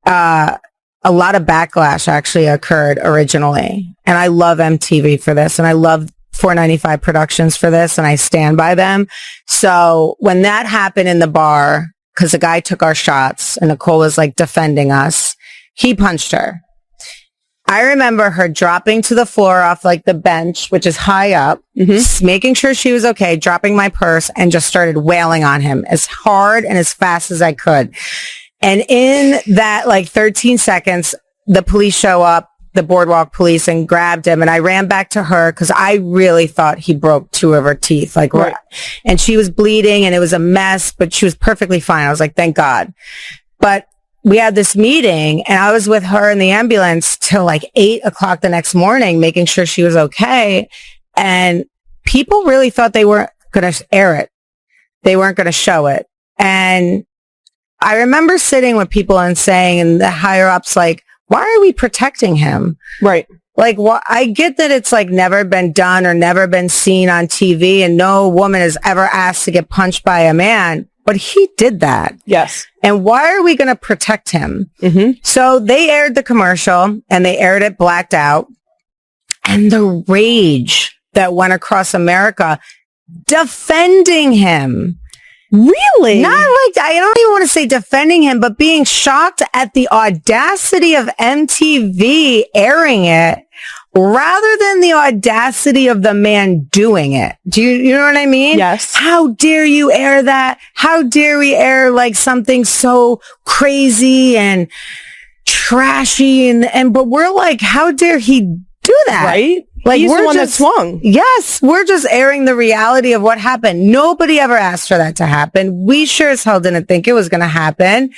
a lot of backlash actually occurred originally. And I love MTV for this. And I love 495 Productions for this. And I stand by them. So when that happened in the bar, because the guy took our shots and Nicole was like defending us, he punched her. I remember her dropping to the floor off like the bench, which is high up, making sure she was okay, dropping my purse and just started wailing on him as hard and as fast as I could. And in that like 13 seconds, the police show up, the boardwalk police, and grabbed him. And I ran back to her because I really thought he broke 2 of her teeth. Like, right. And she was bleeding and it was a mess, but she was perfectly fine. I was like, thank God. But we had this meeting and I was with her in the ambulance till like 8 o'clock the next morning, making sure she was okay. And people really thought they weren't going to air it. They weren't going to show it. And I remember sitting with people and saying, and the higher ups, like, why are we protecting him? Right. Like, I get that it's like never been done or never been seen on TV and no woman has ever asked to get punched by a man, but he did that. Yes. And why are we going to protect him? Mm-hmm. So they aired the commercial and they aired it blacked out. And the rage that went across America defending him. Really? Not like, I don't even want to say defending him, but being shocked at the audacity of MTV airing it rather than the audacity of the man doing it. Do you know what I mean? Yes. How dare you air that? How dare we air like something so crazy and trashy but we're like, how dare he do that? Right? Like, he's we're the one just, that swung. Yes, we're just airing the reality of what happened. Nobody ever asked for that to happen. We sure as hell didn't think it was going to happen.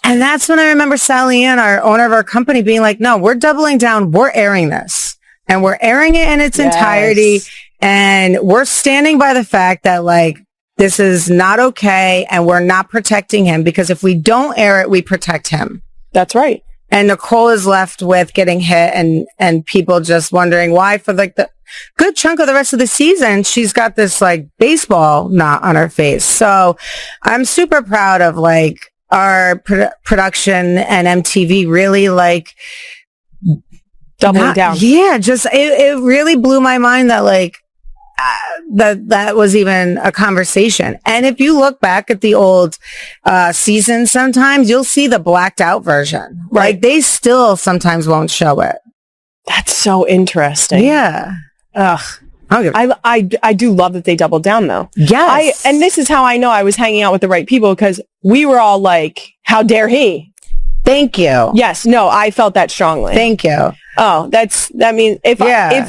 And that's when I remember Sally Ann, our owner of our company, being like, no, we're doubling down. We're airing this. And we're airing it in its entirety. And we're standing by the fact that, like, this is not okay. And we're not protecting him, because if we don't air it, we protect him. That's right. And Nicole is left with getting hit and people just wondering why, for like the good chunk of the rest of the season, she's got this like baseball knot on her face. So I'm super proud of like our production and MTV really like doubling down. Yeah, just it really blew my mind that like that was even a conversation. And if you look back at the old seasons, sometimes you'll see the blacked out version. Right. Like they still sometimes won't show it. That's so interesting. Yeah. Ugh. I do love that they doubled down though. Yes. And this is how I know I was hanging out with the right people, because we were all like, how dare he? Thank you. Yes. No, I felt that strongly. Thank you. Oh, that means if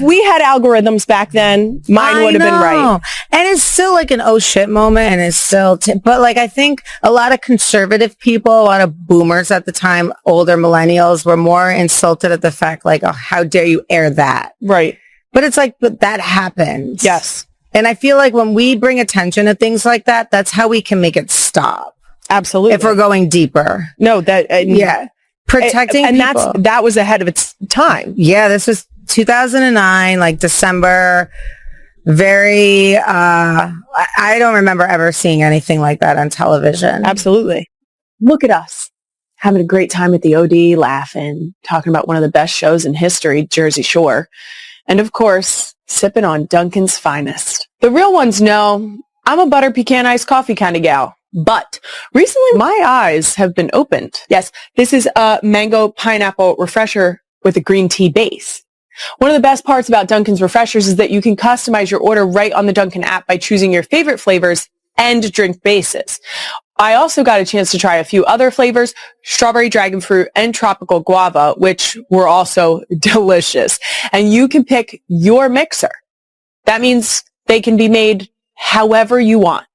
we had algorithms back then, mine would have been right. And it's still like an oh shit moment, and it's still, but like I think a lot of conservative people, a lot of boomers at the time, older millennials, were more insulted at the fact like, oh, how dare you air that? Right. But it's like, but that happens. Yes. And I feel like when we bring attention to things like that, that's how we can make it stop. Absolutely. If we're going deeper. No, that, protecting and people. that was ahead of its time. Yeah, this was 2009, like December. Very, I don't remember ever seeing anything like that on television. Absolutely. Look at us having a great time at the OD, laughing, talking about one of the best shows in history, Jersey Shore. And of course, sipping on Dunkin's finest. The real ones know I'm a butter pecan iced coffee kind of gal. But recently, my eyes have been opened. Yes, this is a mango pineapple refresher with a green tea base. One of the best parts about Dunkin's refreshers is that you can customize your order right on the Dunkin' app by choosing your favorite flavors and drink bases. I also got a chance to try a few other flavors, strawberry dragon fruit and tropical guava, which were also delicious. And you can pick your mixer. That means they can be made however you want.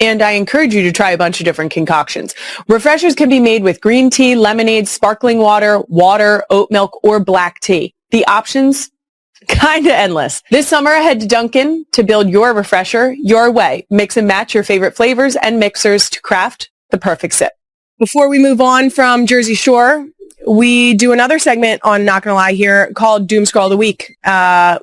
And I encourage you to try a bunch of different concoctions. Refreshers can be made with green tea, lemonade, sparkling water, oat milk, or black tea. The options, kind of endless. This summer, head to Dunkin' to build your refresher your way. Mix and match your favorite flavors and mixers to craft the perfect sip. Before we move on from Jersey Shore, we do another segment on Not Gonna Lie here called Doom Scroll of the Week.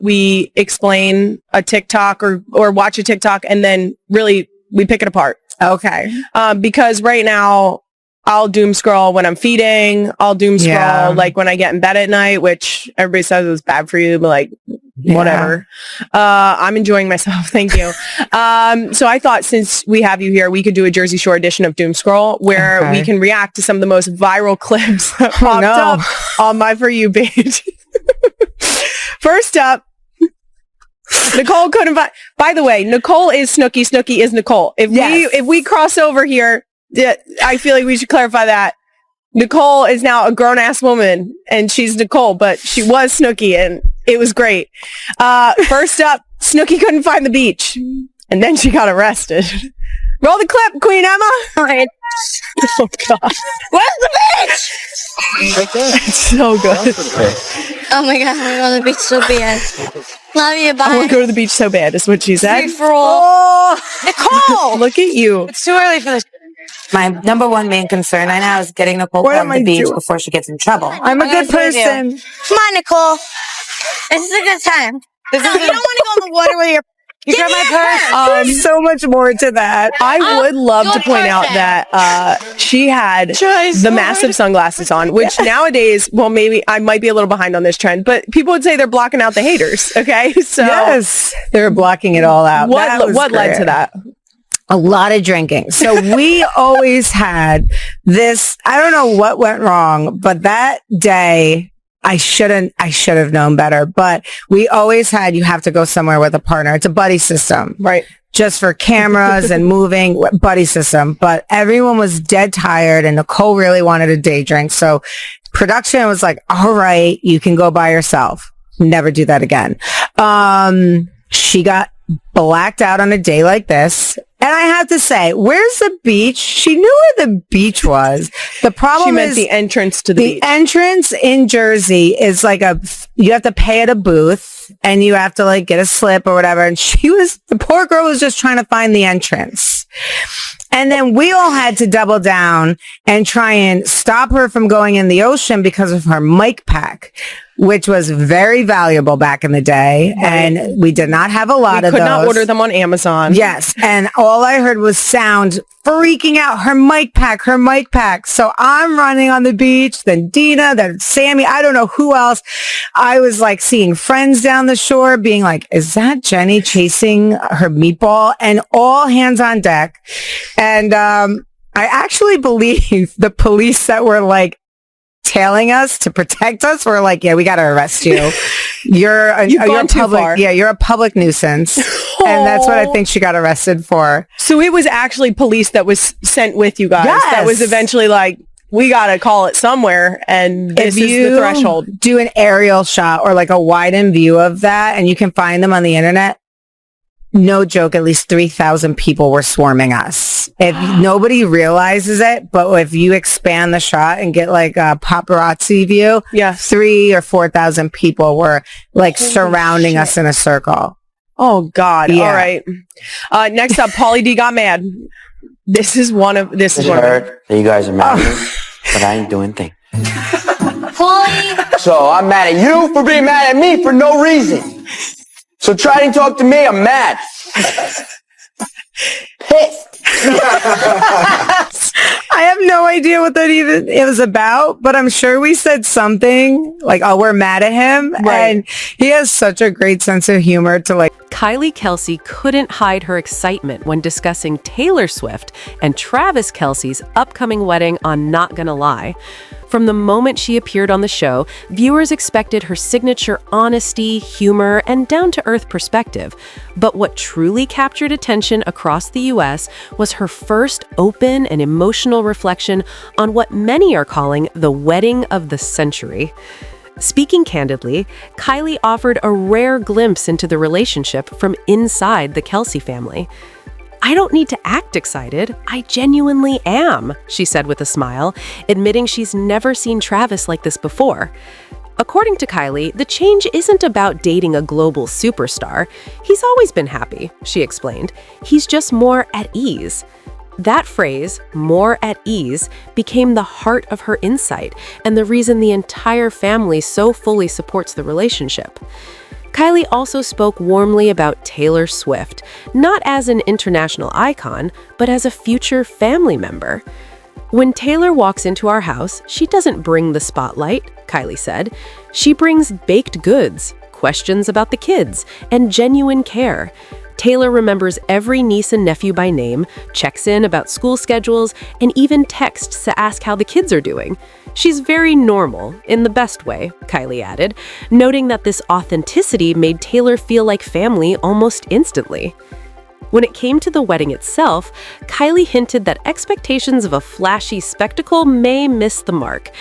We explain a TikTok or watch a TikTok, and then really we pick it apart. Okay. Because right now I'll doom scroll when I'm feeding. I'll doom scroll like when I get in bed at night, which everybody says is bad for you, but like whatever. I'm enjoying myself. Thank you. So I thought since we have you here, we could do a Jersey Shore edition of Doom Scroll where we can react to some of the most viral clips that popped up on my For You page. First up, Nicole couldn't find. By the way, Nicole is Snooki. Snooki is Nicole. If we cross over here, I feel like we should clarify that Nicole is now a grown ass woman and she's Nicole, but she was Snooki and it was great. First up, Snooki couldn't find the beach and then she got arrested. Roll the clip, Queen Emma. All right. Oh God. Where's the beach? Right there. It's so good. Oh my God, I want to go to the beach so bad. Love you, bye. I want to go to the beach so bad is what she said. Free for all. Nicole! Look at you. It's too early for this. My number one main concern right now is getting Nicole What from am the I beach doing? before she gets in trouble. I'm a good person. Come on, Nicole. This is a good time. You don't want to go in the water with your... You got my purse. There's so much more to that. I would love to point out that she had the massive sunglasses on, which nowadays, well, maybe I might be a little behind on this trend, but people would say they're blocking out the haters. Okay, so Yes, they're blocking it all out. what led to that? A lot of drinking. So we always had this, I don't know what went wrong, but that day I should have known better, but we always had, you have to go somewhere with a partner. It's a buddy system, Right. just for cameras and moving, buddy system. But everyone was dead tired and Nicole really wanted a day drink. So production was like, all right, you can go by yourself. Never do that again. She got blacked out on a day like this. And I have to say, where's the beach? She knew where the beach was. The problem She meant is the entrance to the beach. the entrance in Jersey is like you have to pay at a booth and you have to like get a slip or whatever. And the poor girl was just trying to find the entrance. And then we all had to double down and try and stop her from going in the ocean because of her mic pack, which was very valuable back in the day. Right. And we did not have a lot of those. We could not order them on Amazon. Yes. And all I heard was sound freaking out. Her mic pack. So I'm running on the beach, then Dina, then Sammy. I don't know who else. I was like seeing friends down the shore being like, is that Jenny chasing her meatball? And all hands on deck. And I actually believe the police that were like tailing us to protect us were like, yeah, we got to arrest you. You're a public nuisance. And that's what I think she got arrested for. So it was actually police that was sent with you guys. Yes. That was eventually like, we got to call it somewhere. And this is the threshold. Do an aerial shot or like a widened view of that. And you can find them on the internet. No joke, at least 3,000 people were swarming us. If nobody realizes it, but if you expand the shot and get like a paparazzi view, 3,000 or 4,000 people were like surrounding us in a circle. Oh God. Yeah. All right. Next up, Pauly D got mad. This is one of I heard that you guys are mad at me, but I ain't doing thing. Pauly. So I'm mad at you for being mad at me for no reason. So try to talk to me, I'm mad. Pissed. I have no idea what that even it was about, but I'm sure we said something like, oh, we're mad at him. Right. And he has such a great sense of humor to like. Kylie Kelce couldn't hide her excitement when discussing Taylor Swift and Travis Kelce's upcoming wedding on Not Gonna Lie. From the moment she appeared on the show, viewers expected her signature honesty, humor, and down-to-earth perspective. But what truly captured attention across the U.S. was her first open and emotional reflection on what many are calling the wedding of the century. Speaking candidly, Kylie offered a rare glimpse into the relationship from inside the Kelce family. "I don't need to act excited. I genuinely am," she said with a smile, admitting she's never seen Travis like this before. According to Kylie, the change isn't about dating a global superstar. He's always been happy, she explained. He's just more at ease. That phrase, more at ease, became the heart of her insight and the reason the entire family so fully supports the relationship. Kylie also spoke warmly about Taylor Swift, not as an international icon, but as a future family member. "When Taylor walks into our house, she doesn't bring the spotlight," Kylie said. "She brings baked goods, questions about the kids, and genuine care. Taylor remembers every niece and nephew by name, checks in about school schedules, and even texts to ask how the kids are doing. She's very normal, in the best way," Kylie added, noting that this authenticity made Taylor feel like family almost instantly. When it came to the wedding itself, Kylie hinted that expectations of a flashy spectacle may miss the mark.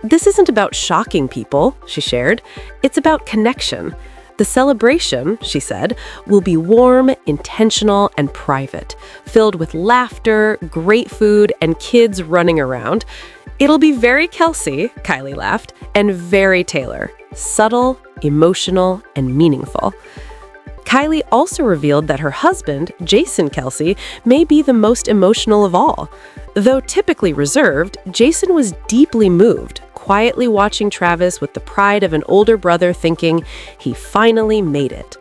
"This isn't about shocking people," she shared. "It's about connection. The celebration," she said, "will be warm, intentional, and private, filled with laughter, great food, and kids running around. It'll be very Kelce," Kylie laughed, "and very Taylor, subtle, emotional, and meaningful." Kylie also revealed that her husband, Jason Kelce, may be the most emotional of all. Though typically reserved, Jason was deeply moved, quietly watching Travis with the pride of an older brother, thinking, he finally made it.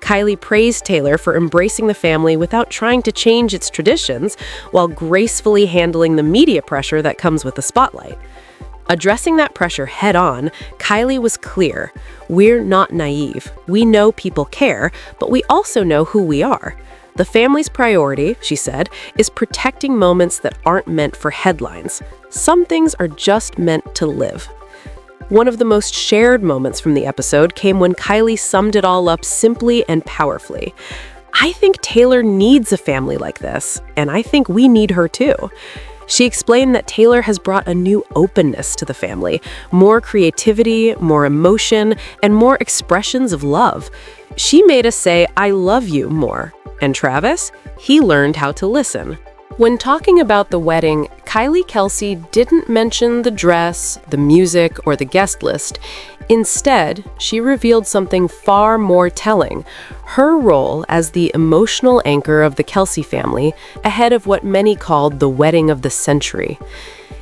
Kylie praised Taylor for embracing the family without trying to change its traditions, while gracefully handling the media pressure that comes with the spotlight. Addressing that pressure head-on, Kylie was clear. "We're not naive. We know people care, but we also know who we are. The family's priority," she said, "is protecting moments that aren't meant for headlines. Some things are just meant to live." One of the most shared moments from the episode came when Kylie summed it all up simply and powerfully. "I think Taylor needs a family like this, and I think we need her too." She explained that Taylor has brought a new openness to the family, more creativity, more emotion, and more expressions of love. "She made us say, 'I love you' more." And Travis, he learned how to listen. When talking about the wedding, Kylie Kelce didn't mention the dress, the music, or the guest list. Instead, she revealed something far more telling: her role as the emotional anchor of the Kelce family ahead of what many called the wedding of the century.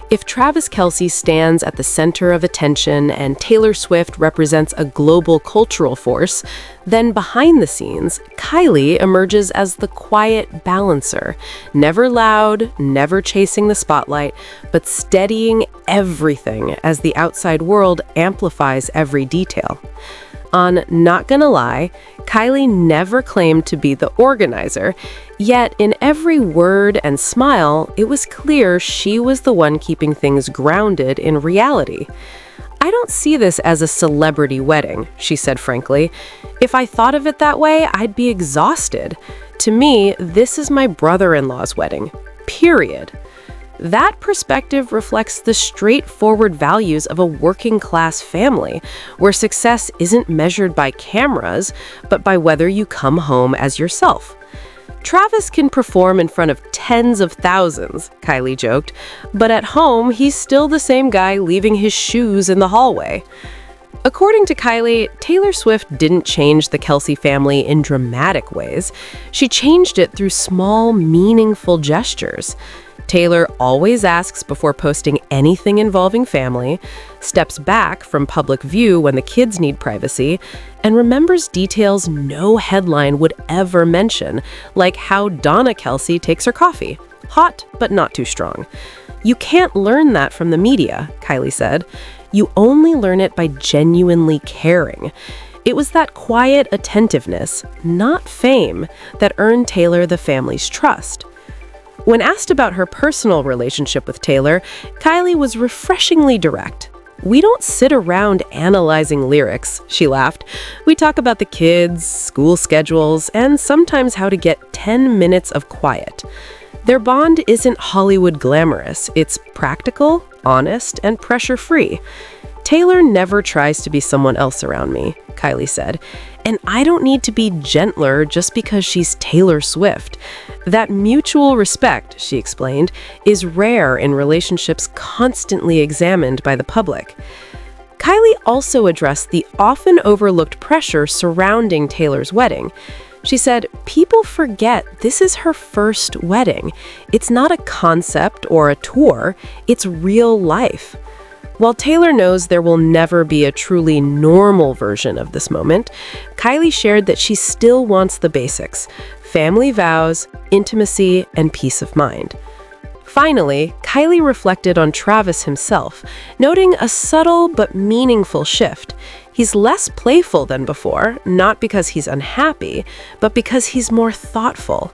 If Travis Kelce stands at the center of attention and Taylor Swift represents a global cultural force, then behind the scenes, Kylie emerges as the quiet balancer, never loud, never chasing the spotlight, but steadying everything as the outside world amplifies every detail. On Not Gonna Lie, Kylie never claimed to be the organizer, yet in every word and smile, it was clear she was the one keeping things grounded in reality. "I don't see this as a celebrity wedding," she said frankly. "If I thought of it that way, I'd be exhausted. To me, this is my brother-in-law's wedding. Period." That perspective reflects the straightforward values of a working-class family, where success isn't measured by cameras, but by whether you come home as yourself. Travis can perform in front of tens of thousands, Kylie joked, but at home, he's still the same guy leaving his shoes in the hallway. According to Kylie, Taylor Swift didn't change the Kelce family in dramatic ways. She changed it through small, meaningful gestures. Taylor always asks before posting anything involving family, steps back from public view when the kids need privacy, and remembers details no headline would ever mention, like how Donna Kelce takes her coffee. Hot, but not too strong. "You can't learn that from the media," Kylie said. "You only learn it by genuinely caring." It was that quiet attentiveness, not fame, that earned Taylor the family's trust. When asked about her personal relationship with Taylor, Kylie was refreshingly direct. "We don't sit around analyzing lyrics," she laughed. "We talk about the kids, school schedules, and sometimes how to get 10 minutes of quiet." Their bond isn't Hollywood glamorous. It's practical, honest, and pressure-free. "Taylor never tries to be someone else around me," Kylie said. "And I don't need to be gentler just because she's Taylor Swift." That mutual respect, she explained, is rare in relationships constantly examined by the public. Kylie also addressed the often overlooked pressure surrounding Taylor's wedding. She said, "People forget this is her first wedding. It's not a concept or a tour, it's real life." While Taylor knows there will never be a truly normal version of this moment, Kylie shared that she still wants the basics: family vows, intimacy, and peace of mind. Finally, Kylie reflected on Travis himself, noting a subtle but meaningful shift. He's less playful than before, not because he's unhappy, but because he's more thoughtful.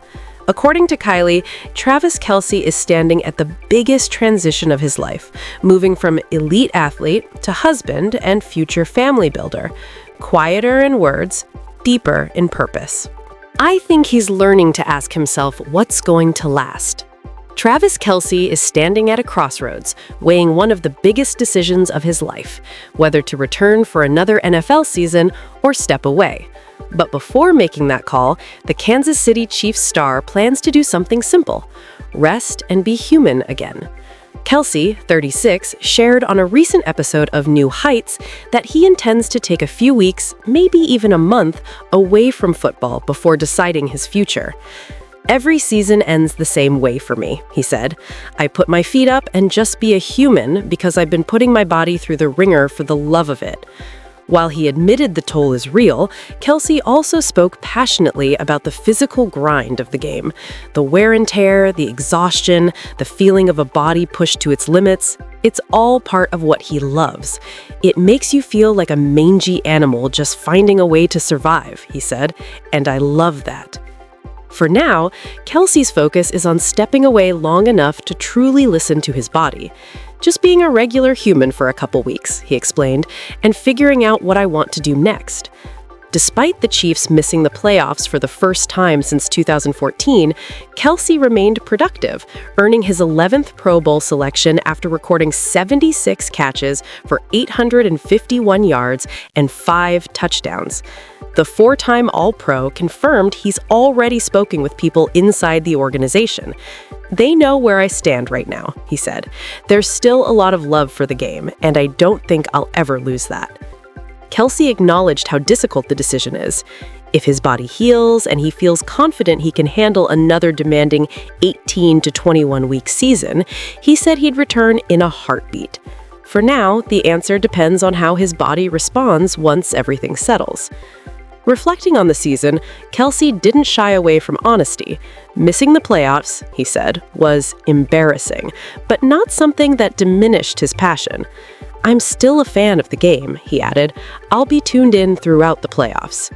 According to Kylie, Travis Kelce is standing at the biggest transition of his life, moving from elite athlete to husband and future family builder. Quieter in words, deeper in purpose. "I think he's learning to ask himself what's going to last." Travis Kelce is standing at a crossroads, weighing one of the biggest decisions of his life, whether to return for another NFL season or step away. But before making that call, the Kansas City Chiefs star plans to do something simple: rest and be human again. Kelce, 36, shared on a recent episode of New Heights that he intends to take a few weeks, maybe even a month, away from football before deciding his future. "Every season ends the same way for me," he said. "I put my feet up and just be a human because I've been putting my body through the ringer for the love of it." While he admitted the toll is real, Kelce also spoke passionately about the physical grind of the game. The wear and tear, the exhaustion, the feeling of a body pushed to its limits. It's all part of what he loves. "It makes you feel like a mangy animal just finding a way to survive," he said, "and I love that." For now, Kelce's focus is on stepping away long enough to truly listen to his body. "Just being a regular human for a couple weeks," he explained, "and figuring out what I want to do next." Despite the Chiefs missing the playoffs for the first time since 2014, Kelce remained productive, earning his 11th Pro Bowl selection after recording 76 catches for 851 yards and 5 touchdowns. The 4-time All-Pro confirmed he's already spoken with people inside the organization. "They know where I stand right now," he said. "There's still a lot of love for the game, and I don't think I'll ever lose that." Kelce acknowledged how difficult the decision is. If his body heals and he feels confident he can handle another demanding 18 to 21-week season, he said he'd return in a heartbeat. For now, the answer depends on how his body responds once everything settles. Reflecting on the season, Kelce didn't shy away from honesty. Missing the playoffs, he said, was embarrassing, but not something that diminished his passion. "I'm still a fan of the game," he added. "I'll be tuned in throughout the playoffs."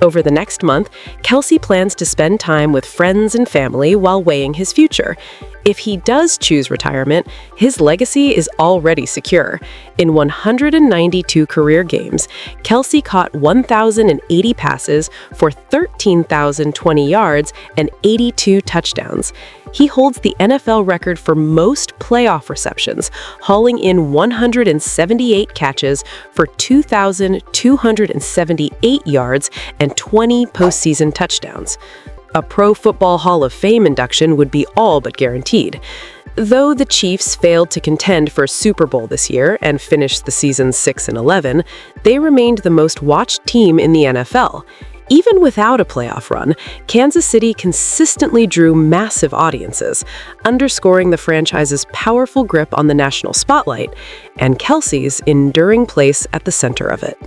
Over the next month, Kelce plans to spend time with friends and family while weighing his future. If he does choose retirement, his legacy is already secure. In 192 career games, Kelce caught 1,080 passes for 13,020 yards and 82 touchdowns. He holds the NFL record for most playoff receptions, hauling in 178 catches for 2,278 yards and 20 postseason touchdowns. A Pro Football Hall of Fame induction would be all but guaranteed. Though the Chiefs failed to contend for a Super Bowl this year and finished the season 6-11, they remained the most watched team in the NFL. Even without a playoff run, Kansas City consistently drew massive audiences, underscoring the franchise's powerful grip on the national spotlight and Kelce's enduring place at the center of it.